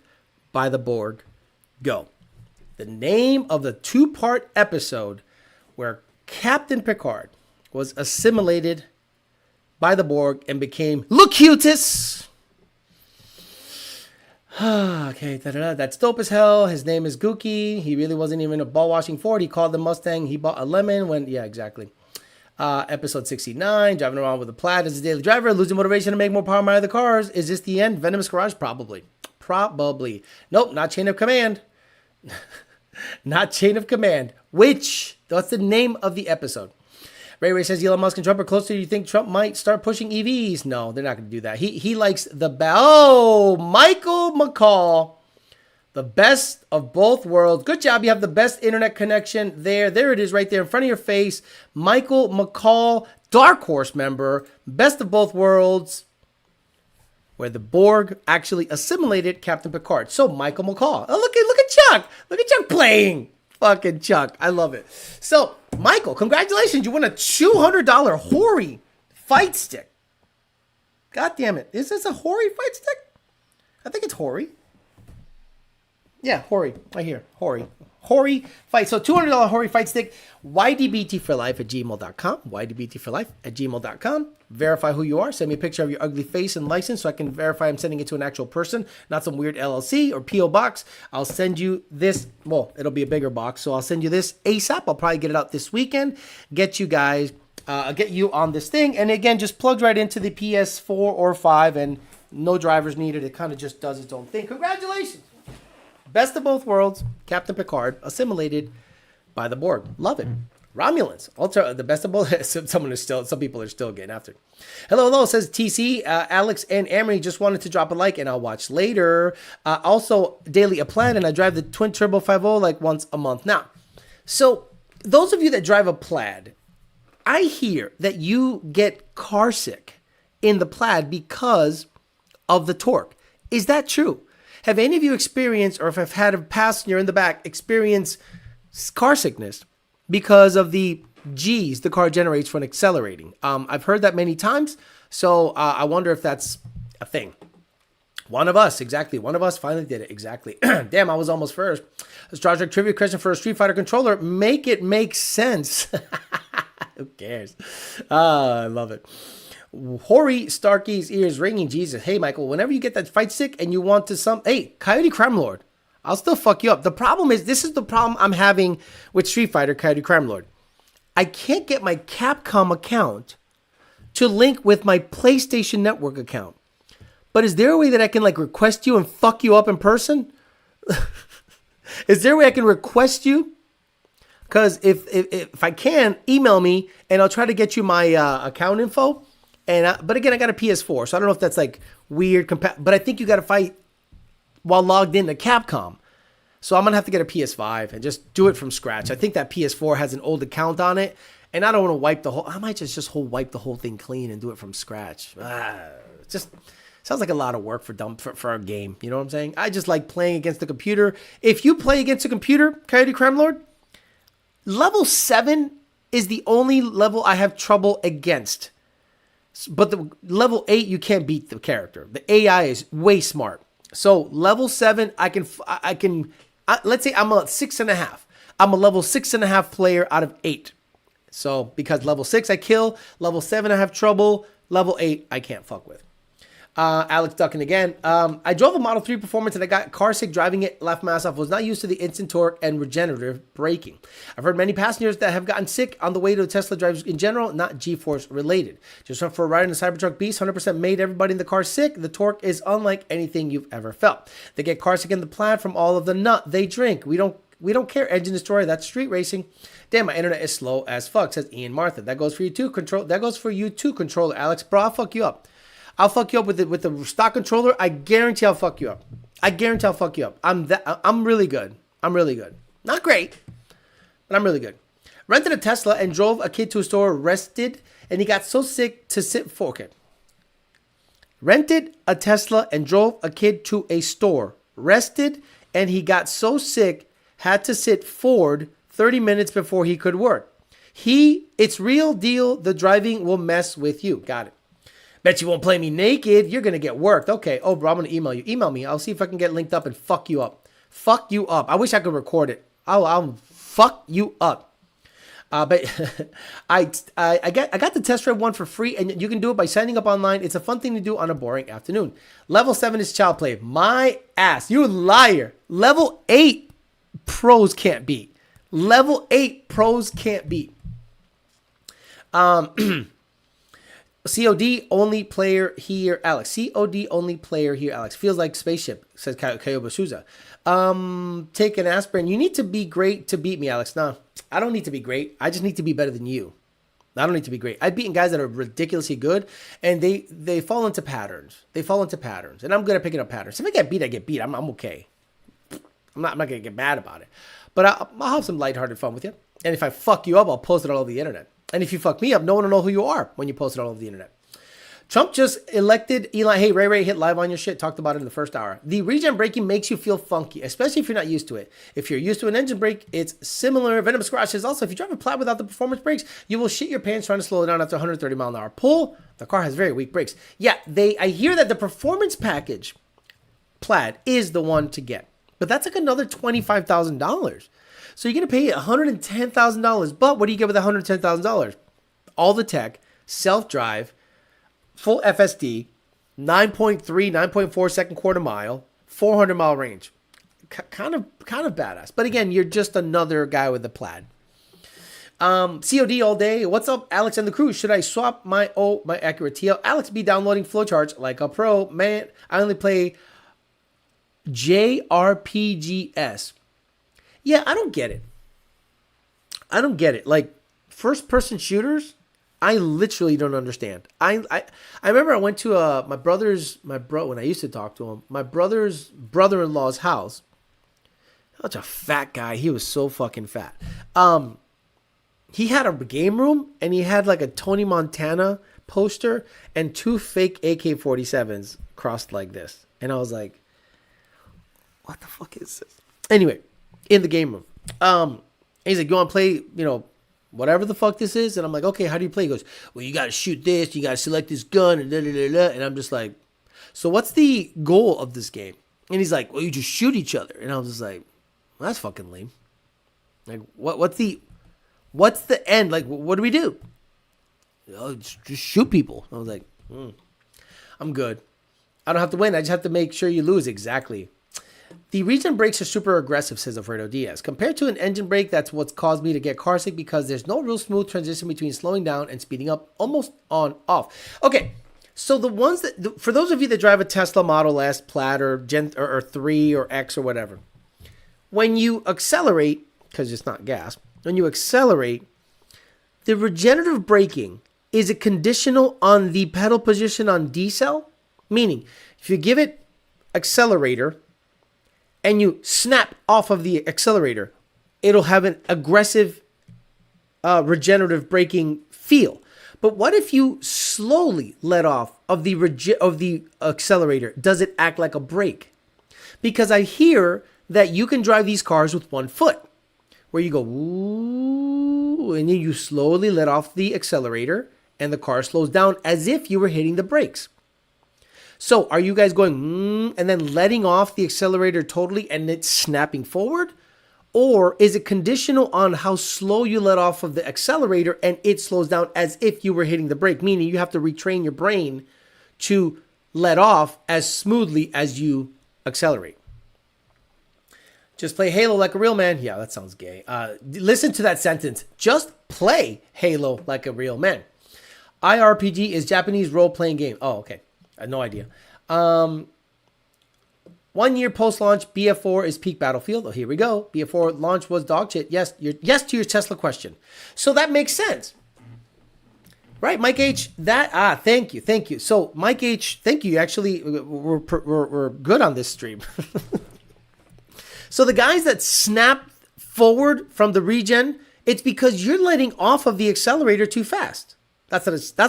by the Borg. Go. The name of the two-part episode where Captain Picard was assimilated by the Borg and became Locutus. Okay, that's dope as hell. His name is Gookie. He really wasn't even a ball washing Ford. He called the Mustang. He bought a lemon when, yeah, exactly. Episode 69, driving around with a plaid as a daily driver, losing motivation to make more power out of the cars. Is this the end? Venomous Garage? Probably. Nope, not Chain of Command. Not Chain of Command. That's the name of the episode. Ray says Elon Musk and Trump are closer. You think Trump might start pushing EVs? No, they're not going to do that. He likes the Michael McCall, the best of both worlds. Good job. You have the best internet connection there. There it is right there in front of your face. Michael McCall, Dark Horse member, best of both worlds, where the Borg actually assimilated Captain Picard. So Michael McCall. Oh, look at Chuck. Look at Chuck playing. Fucking Chuck. I love it. So, Michael, congratulations. You won a $200 Hori fight stick. God damn it. Is this a Hori fight stick? I think it's Hori. Yeah, Hori. Right here. Hori. Hori fight. So $200 Hori fight stick. ydbtforlife@gmail.com. ydbtforlife@gmail.com. Verify who you are. Send me a picture of your ugly face and license so I can verify I'm sending it to an actual person, not some weird LLC or P.O. box. I'll send you this. Well, it'll be a bigger box. So I'll send you this ASAP. I'll probably get it out this weekend. Get you guys, get you on this thing. And again, just plugged right into the PS4 or 5 and no drivers needed. It kind of just does its own thing. Congratulations. Best of both worlds, Captain Picard, assimilated by the Borg. Love it. Romulans, the best of both. Some people are still getting after it. Hello, says TC. Alex and Amory just wanted to drop a like, and I'll watch later. Also, daily a plan, and I drive the twin turbo 5.0 like once a month now. So, those of you that drive a Plaid, I hear that you get car sick in the Plaid because of the torque. Is that true? Have any of you experienced, or if I've had a passenger in the back experience car sickness because of the G's the car generates when accelerating? I've heard that many times, so I wonder if that's a thing. One of us finally did it, exactly. Damn, I was almost first. Star Trek trivia question for a Street Fighter controller. Make it make sense. Who cares? I love it. Hori Starkey's ears ringing. Jesus. Hey, Michael, whenever you get that fight stick and you want to hey, Coyote Crime Lord, I'll still fuck you up. The problem is, this is the problem I'm having with Street Fighter Coyote Crime Lord. I can't get my Capcom account to link with my PlayStation Network account. But is there a way that I can request you and fuck you up in person? Is there a way I can request you? Because if I can, email me and I'll try to get you my account info. But again, I got a PS4, so I don't know if that's weird. But I think you got to fight while logged in to Capcom. So I'm going to have to get a PS5 and just do it from scratch. I think that PS4 has an old account on it, and I don't want to wipe the whole... I might just wipe the whole thing clean and do it from scratch. Just sounds like a lot of work for a game. You know what I'm saying? I just like playing against the computer. If you play against a computer, Coyote Crime Lord, level 7 is the only level I have trouble against. But the level 8, you can't beat the character. The AI is way smart. So level 7, I can. Let's say I'm a 6.5. I'm a level 6.5 player out of 8. So because level 6 I kill, level 7 I have trouble, level 8 I can't fuck with. Alex Duckin again. I drove a Model 3 Performance and I got car sick driving it, laughed my ass off. Was not used to the instant torque and regenerative braking. I've heard many passengers that have gotten sick on the way to Tesla drives in general, not G-Force related. Just went for a ride in the Cybertruck Beast, 100% made everybody in the car sick. The torque is unlike anything you've ever felt. They get car sick in the Plaid from all of the nut they drink. We don't care. Engine destroyer. That's street racing. Damn, my internet is slow as fuck, says Ian Martha. That goes for you too, controller. Alex, bro, I'll fuck you up. I'll fuck you up with the stock controller. I guarantee I'll fuck you up. I'm really good. Not great, but I'm really good. Rented a Tesla and drove a kid to a store, rested, and he got so sick to sit for. Okay. Rented a Tesla and drove a kid to a store, rested, and he got so sick, had to sit forward 30 minutes before he could work. It's real deal. The driving will mess with you. Got it. Bet you won't play me naked. You're going to get worked. Okay. Oh, bro, I'm going to email you. Email me. I'll see if I can get linked up and fuck you up. Fuck you up. I wish I could record it. I'll fuck you up. But I got the test drive one for free, and you can do it by signing up online. It's a fun thing to do on a boring afternoon. Level 7 is child play. My ass. You liar. Level 8 pros can't beat. Level 8 pros can't beat. COD only player here, Alex. COD only player here, Alex. Feels like spaceship, says Kyoba Souza. Take an aspirin. You need to be great to beat me, Alex. No, I don't need to be great. I just need to be better than you. I don't need to be great. I've beaten guys that are ridiculously good, and they fall into patterns. And I'm good at picking up patterns. If I get beat, I get beat. I'm okay. I'm not going to get mad about it. But I'll have some lighthearted fun with you. And if I fuck you up, I'll post it all over the internet. And if you fuck me up, no one will know who you are when you post it all over the internet. Trump just elected Elon. Hey, Ray hit live on your shit. Talked about it in the first hour. The regen braking makes you feel funky, especially if you're not used to it. If you're used to an engine brake, it's similar. Venomous Garage says also, if you drive a Plaid without the performance brakes, you will shit your pants trying to slow it down after 130 mile an hour pull. The car has very weak brakes. Yeah, I hear that the performance package Plaid is the one to get, but that's like another $25,000. So you're gonna pay $110,000. But what do you get with $110,000? All the tech, self-drive, full FSD, 9.4 second quarter mile, 400 mile range. Kind of badass. But again, you're just another guy with a Plaid. COD all day. What's up, Alex and the crew? Should I swap my Acura TL? Alex be downloading flowcharts like a pro. Man, I only play JRPGs. Yeah, I don't get it. Like, first person shooters, I literally don't understand. I remember I went to when I used to talk to him, my brother's brother-in-law's house. Such a fat guy. He was so fucking fat. He had a game room and he had like a Tony Montana poster and 2 fake AK-47s crossed like this. And I was like, what the fuck is this? Anyway, in the game room. He's like, you want to play, whatever the fuck this is? And I'm like, okay, how do you play? He goes, well, you got to shoot this. You got to select this gun. And, and I'm just like, so what's the goal of this game? And he's like, well, you just shoot each other. And I was just like, well, that's fucking lame. Like, what's the end? Like, what do we do? Oh, just shoot people. I was like, I'm good. I don't have to win. I just have to make sure you lose. Exactly. The regen brakes are super aggressive, says Alfredo Diaz. Compared to an engine brake, that's what's caused me to get carsick because there's no real smooth transition between slowing down and speeding up, almost on off. Okay, so the ones that, for those of you that drive a Tesla Model S, Plaid, or 3 or X or whatever, when you accelerate, because it's not gas, when you accelerate, the regenerative braking, is it conditional on the pedal position on decel? Meaning, if you give it accelerator, and you snap off of the accelerator, it'll have an aggressive regenerative braking feel. But what if you slowly let off of the accelerator? Does it act like a brake? Because I hear that you can drive these cars with one foot, where you go, ooh, and then you slowly let off the accelerator, and the car slows down as if you were hitting the brakes. So are you guys going and then letting off the accelerator totally and it's snapping forward? Or is it conditional on how slow you let off of the accelerator and it slows down as if you were hitting the brake? Meaning you have to retrain your brain to let off as smoothly as you accelerate. Just play Halo like a real man. Yeah, that sounds gay. Listen to that sentence. Just play Halo like a real man. IRPG is Japanese role-playing game. Oh, okay. I had no idea. 1 year post-launch, BF4 is peak Battlefield. Oh, here we go. BF4 launch was dog shit. Yes to your Tesla question. So that makes sense. Right, Mike H. Thank you. So Mike H. Thank you. Actually, we're good on this stream. So the guys that snap forward from the regen, it's because you're letting off of the accelerator too fast. That's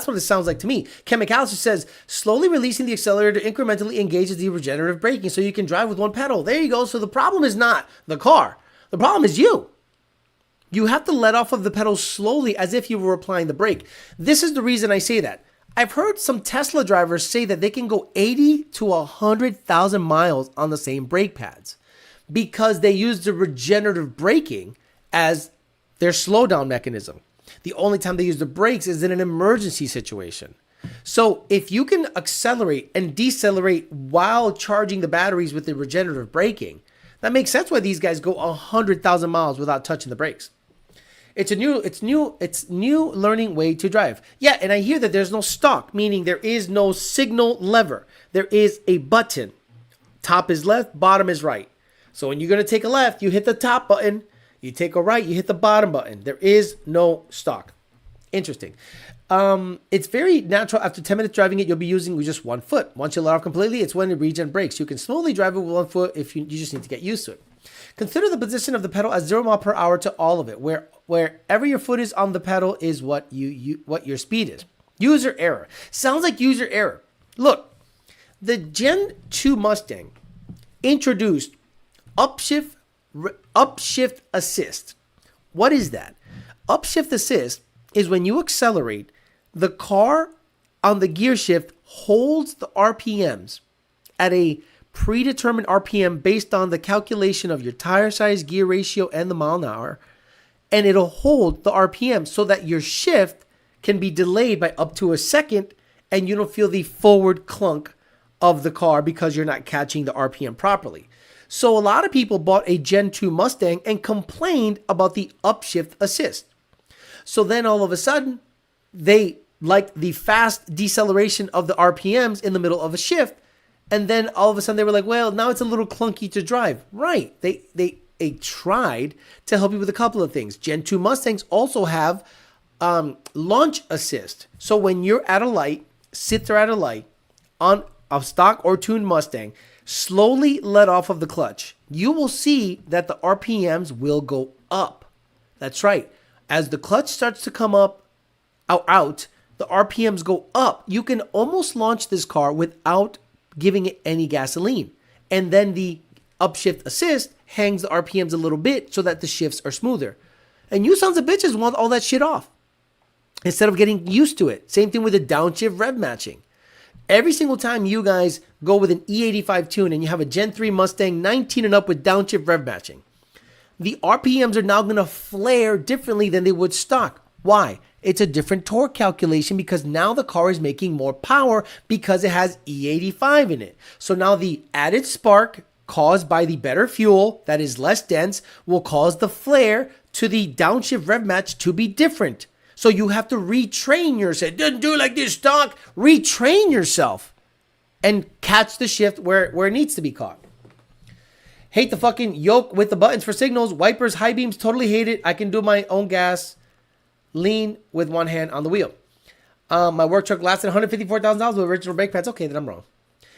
what it sounds like to me. Ken McAllister says, slowly releasing the accelerator incrementally engages the regenerative braking so you can drive with one pedal. There you go. So the problem is not the car. The problem is you. You have to let off of the pedal slowly as if you were applying the brake. This is the reason I say that. I've heard some Tesla drivers say that they can go 80 to 100,000 miles on the same brake pads because they use the regenerative braking as their slowdown mechanism. The only time they use the brakes is in an emergency situation. So if you can accelerate and decelerate while charging the batteries with the regenerative braking, that makes sense why these guys go 100,000 miles without touching the brakes. It's new learning way to drive. Yeah, and I hear that there's no stock, meaning there is no signal lever. There is a button. Top is left, bottom is right. So when you're going to take a left, you hit the top button. You take a right, you hit the bottom button. There is no stock. Interesting. It's very natural. After 10 minutes driving it, you'll be using with just one foot. Once you let off completely, it's when the regen brakes. You can slowly drive it with one foot if you just need to get used to it. Consider the position of the pedal as 0 mile per hour to all of it. Wherever your foot is on the pedal is what your speed is. User error. Sounds like user error. Look, the Gen 2 Mustang introduced upshift assist. What is that? Upshift assist is when you accelerate, the car on the gear shift holds the RPMs at a predetermined RPM based on the calculation of your tire size, gear ratio, and the mile an hour. And it'll hold the RPM so that your shift can be delayed by up to a second and you don't feel the forward clunk of the car because you're not catching the RPM properly. So a lot of people bought a Gen 2 Mustang and complained about the upshift assist. So then all of a sudden, they liked the fast deceleration of the RPMs in the middle of a shift. And then all of a sudden they were like, well, now it's a little clunky to drive. Right. They tried to help you with a couple of things. Gen 2 Mustangs also have launch assist. So when you're at a light, sit there at a light on a stock or tuned Mustang, slowly let off of the clutch. You will see that the RPMs will go up. That's right. As the clutch starts to come up, out, the RPMs go up. You can almost launch this car without giving it any gasoline. And then the upshift assist hangs the RPMs a little bit so that the shifts are smoother. And you sons of bitches want all that shit off instead of getting used to it. Same thing with the downshift rev matching. Every single time you guys go with an E85 tune and you have a Gen 3 Mustang 19 and up with downshift rev matching, the RPMs are now going to flare differently than they would stock. Why? It's a different torque calculation because now the car is making more power because it has E85 in it. So now the added spark caused by the better fuel that is less dense will cause the flare to the downshift rev match to be different. So you have to retrain yourself. It doesn't do like this stock. Retrain yourself and catch the shift where it needs to be caught. Hate the fucking yoke with the buttons for signals. Wipers, high beams, totally hate it. I can do my own gas. Lean with one hand on the wheel. My work truck lasted $154,000 with original brake pads. Okay, then I'm wrong.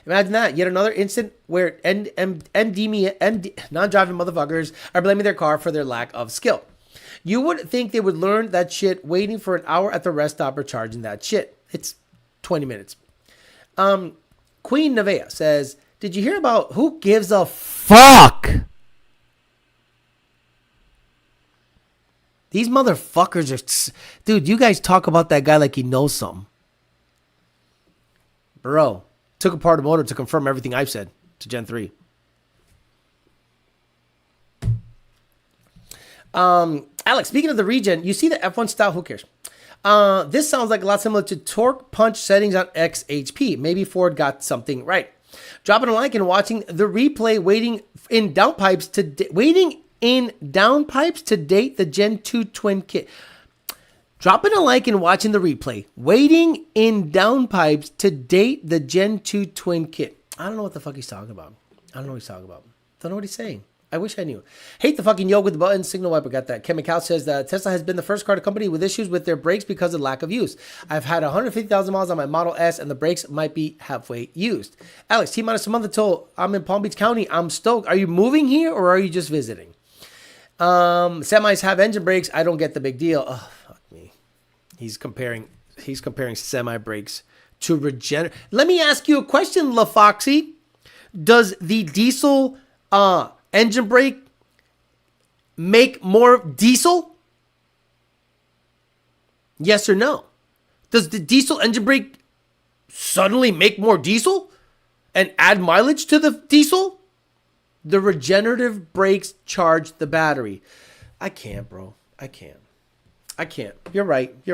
Imagine that. Yet another instant where non-driving motherfuckers are blaming their car for their lack of skill. You would think they would learn that shit waiting for an hour at the rest stop or charging that shit. It's 20 minutes. Queen Nevea says, did you hear about who gives a fuck? These motherfuckers are... Dude, you guys talk about that guy like he knows something. Bro, took apart a motor to confirm everything I've said to Gen 3. Alex, speaking of the regen, you see the F1 style, who cares? This sounds like a lot similar to torque punch settings on XHP. Maybe Ford got something right. Dropping a like and watching the replay, waiting in downpipes to date the Gen 2 twin kit. Dropping a like and watching the replay, waiting in downpipes to date the Gen 2 twin kit. I don't know what the fuck he's talking about. Don't know what he's saying. I wish I knew. Hate the fucking yoke with the buttons. Signal wiper got that. Kevin Cow says that Tesla has been the first car to company with issues with their brakes because of lack of use. I've had 150,000 miles on my Model S and the brakes might be halfway used. Alex, T-minus a month until I'm in Palm Beach County. I'm stoked. Are you moving here or are you just visiting? Semis have engine brakes. I don't get the big deal. Oh, fuck me. He's comparing semi brakes to regenerate. Let me ask you a question, LaFoxy. Does the diesel engine brake make more diesel? Yes or no? Does the diesel engine brake suddenly make more diesel and add mileage to the diesel? The regenerative brakes charge the battery. I can't, bro. I can't. You're right. He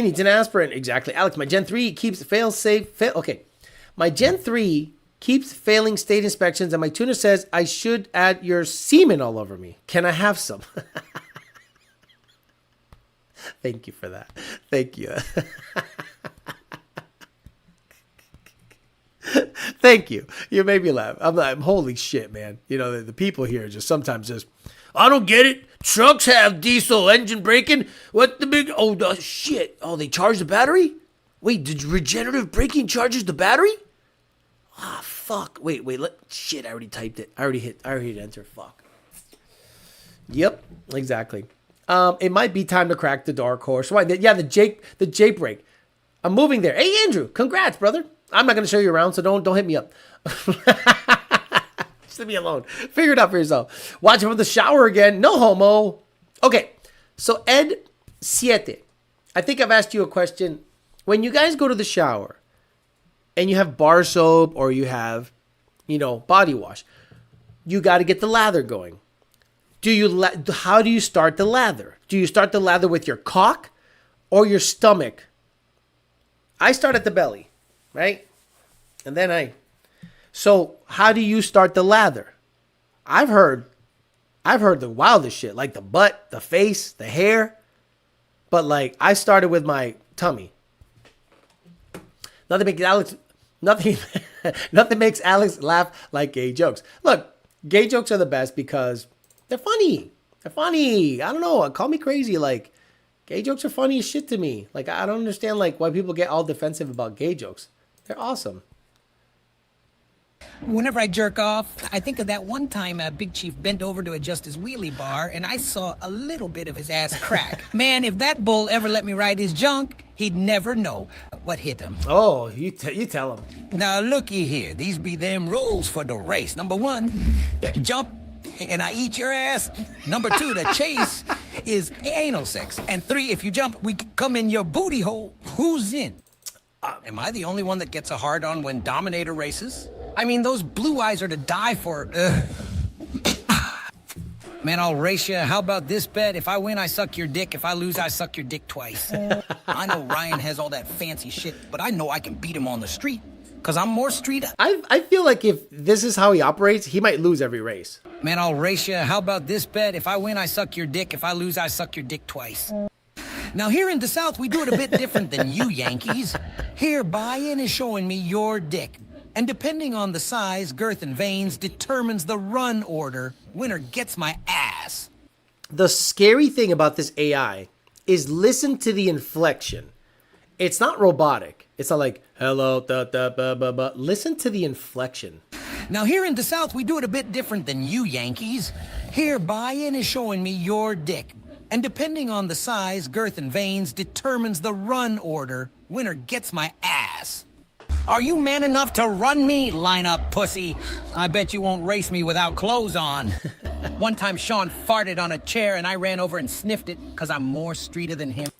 needs an aspirin. Exactly. Alex, my Gen 3 keeps My Gen 3 keeps failing state inspections and my tuner says I should add your semen all over me. Can I have some? Thank you for that. Thank you. Thank you. You made me laugh. I'm holy shit, man. You know, the people here just sometimes just, I don't get it. Trucks have diesel engine braking. What the big, shit. Oh, they charge the battery? Wait, did regenerative braking charges the battery? Ah, fuck. Wait, shit, I already typed it. I already hit enter. Fuck. Yep, exactly. It might be time to crack the dark horse. Why? The Jake break. I'm moving there. Hey, Andrew, congrats, brother. I'm not going to show you around, so don't hit me up. Just leave me alone. Figure it out for yourself. Watching from the shower again. No homo. Okay, so Ed Siete. I think I've asked you a question. When you guys go to the shower and you have bar soap or you have, body wash, you got to get the lather going. How do you start the lather? Do you start the lather with your cock or your stomach? I start at the belly, right? And then so how do you start the lather? I've heard the wildest shit, like the butt, the face, the hair. But like I started with my tummy. Nothing makes Alex laugh like gay jokes. Look, gay jokes are the best because they're funny. They're funny. I don't know. Call me crazy. Like, gay jokes are funny as shit to me. Like, I don't understand like why people get all defensive about gay jokes. They're awesome. Whenever I jerk off, I think of that one time Big Chief bent over to adjust his wheelie bar, and I saw a little bit of his ass crack. Man, if that bull ever let me ride his junk, he'd never know what hit him. Oh, you tell him. Now, looky here. These be them rules for the race. Number 1, jump, and I eat your ass. Number 2, the chase is anal sex. And 3, if you jump, we come in your booty hole. Who's in? Am I the only one that gets a hard-on when Dominator races? I mean, those blue eyes are to die for. Man, I'll race you. How about this bet? If I win, I suck your dick. If I lose, I suck your dick twice. I know Ryan has all that fancy shit, but I know I can beat him on the street. Because I'm more street. I feel like if this is how he operates, he might lose every race. Man, I'll race you. How about this bet? If I win, I suck your dick. If I lose, I suck your dick twice. Now, here in the South, we do it a bit different than you Yankees. Here, buy-in is showing me your dick. And depending on the size, girth, and veins determines the run order. Winner gets my ass. The scary thing about this AI is listen to the inflection. It's not robotic. It's not like, hello, da, da, ba, ba, ba. Listen to the inflection. Now, here in the South, we do it a bit different than you Yankees. Here, buy-in is showing me your dick. And depending on the size, girth, and veins determines the run order. Winner gets my ass. Are you man enough to run me? Line up, pussy. I bet you won't race me without clothes on. One time Sean farted on a chair and I ran over and sniffed it because I'm more streeter than him.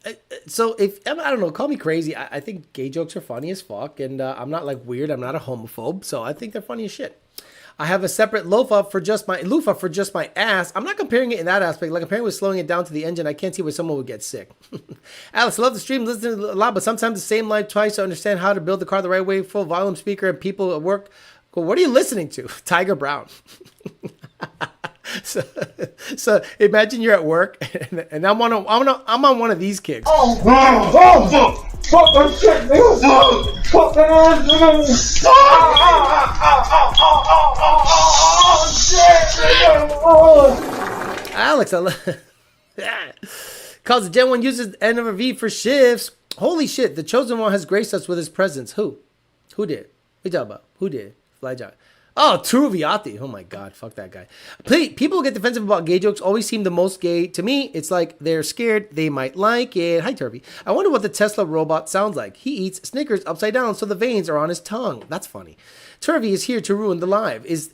So I don't know, call me crazy. I think gay jokes are funny as fuck. And I'm not like weird. I'm not a homophobe. So I think they're funny as shit. I have a separate loofah for just my ass. I'm not comparing it in that aspect. Like comparing with slowing it down to the engine, I can't see where someone would get sick. Alex, I love the stream, listen to a lot, but sometimes the same live twice to understand how to build the car the right way, full volume speaker, and people at work go, what are you listening to? Tiger Brown. So imagine you're at work and I'm on one of these kicks. Alex, cause the Gen 1 uses N over V for shifts. Holy shit, the Chosen One has graced us with his presence. Who did? What you talking about? Who did? Fly John. Oh, Turuviati. Oh my God, fuck that guy. People who get defensive about gay jokes always seem the most gay. To me, it's like they're scared they might like it. Hi, Turvy. I wonder what the Tesla robot sounds like. He eats Snickers upside down, so the veins are on his tongue. That's funny. Turvy is here to ruin the live. It's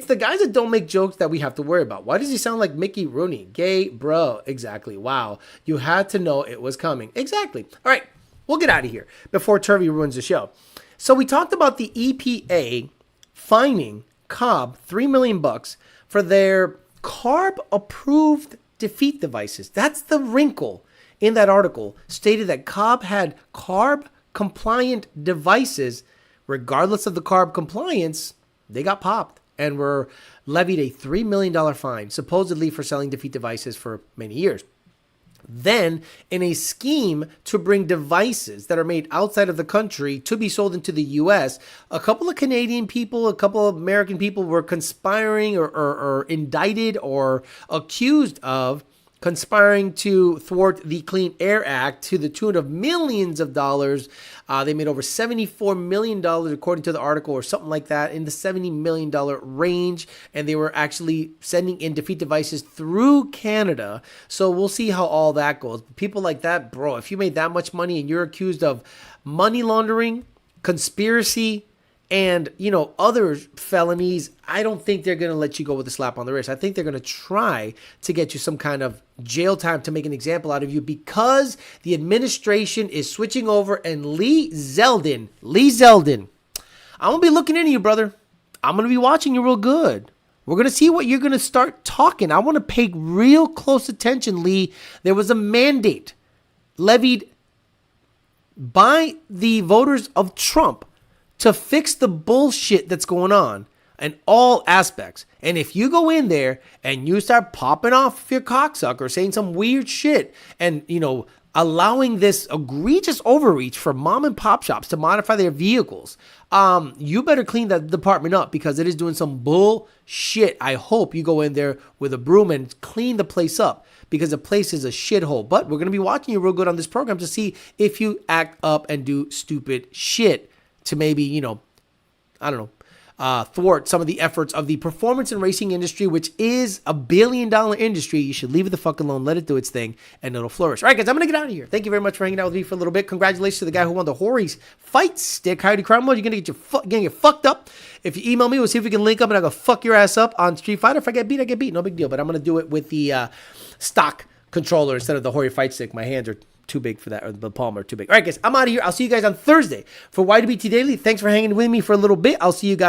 the guys that don't make jokes that we have to worry about. Why does he sound like Mickey Rooney? Gay, bro. Exactly. Wow. You had to know it was coming. Exactly. All right. We'll get out of here before Turvy ruins the show. So we talked about the EPA fining Cobb $3 million for their CARB-approved defeat devices. That's the wrinkle in that article, stated that Cobb had CARB-compliant devices. Regardless of the CARB compliance, they got popped and were levied a $3 million fine, supposedly for selling defeat devices for many years. Then, in a scheme to bring devices that are made outside of the country to be sold into the U.S., a couple of Canadian people, a couple of American people were conspiring or indicted or accused of conspiring to thwart the Clean Air Act to the tune of millions of dollars. They made over $74 million, according to the article, or something like that, in the $70 million range. And they were actually sending in defeat devices through Canada. So we'll see how all that goes. People like that, bro, if you made that much money and you're accused of money laundering, conspiracy, and, other felonies, I don't think they're going to let you go with a slap on the wrist. I think they're going to try to get you some kind of jail time to make an example out of you, because the administration is switching over. And Lee Zeldin, I'm going to be looking into you, brother. I'm going to be watching you real good. We're going to see what you're going to start talking. I want to pay real close attention, Lee. There was a mandate levied by the voters of Trump to fix the bullshit that's going on in all aspects. And if you go in there and you start popping off your cocksucker, saying some weird shit, and, allowing this egregious overreach for mom and pop shops to modify their vehicles, you better clean that department up, because it is doing some bullshit. I hope you go in there with a broom and clean the place up, because the place is a shithole. But we're going to be watching you real good on this program to see if you act up and do stupid shit to maybe, thwart some of the efforts of the performance and racing industry, which is a billion-dollar industry. You should leave it the fuck alone, let it do its thing, and it'll flourish. All right, guys, I'm going to get out of here. Thank you very much for hanging out with me for a little bit. Congratulations to the guy who won the Horry's Fight Stick. Coyote Crime Mode, you're going to get fucked up. If you email me, we'll see if we can link up, and I'll go fuck your ass up on Street Fighter. If I get beat, I get beat. No big deal. But I'm going to do it with the stock controller instead of the Horry Fight Stick. My hands are too big for that, or the palm are too big. All right, guys, I'm out of here. I'll see you guys on Thursday for YWT Daily. Thanks for hanging with me for a little bit. I'll see you guys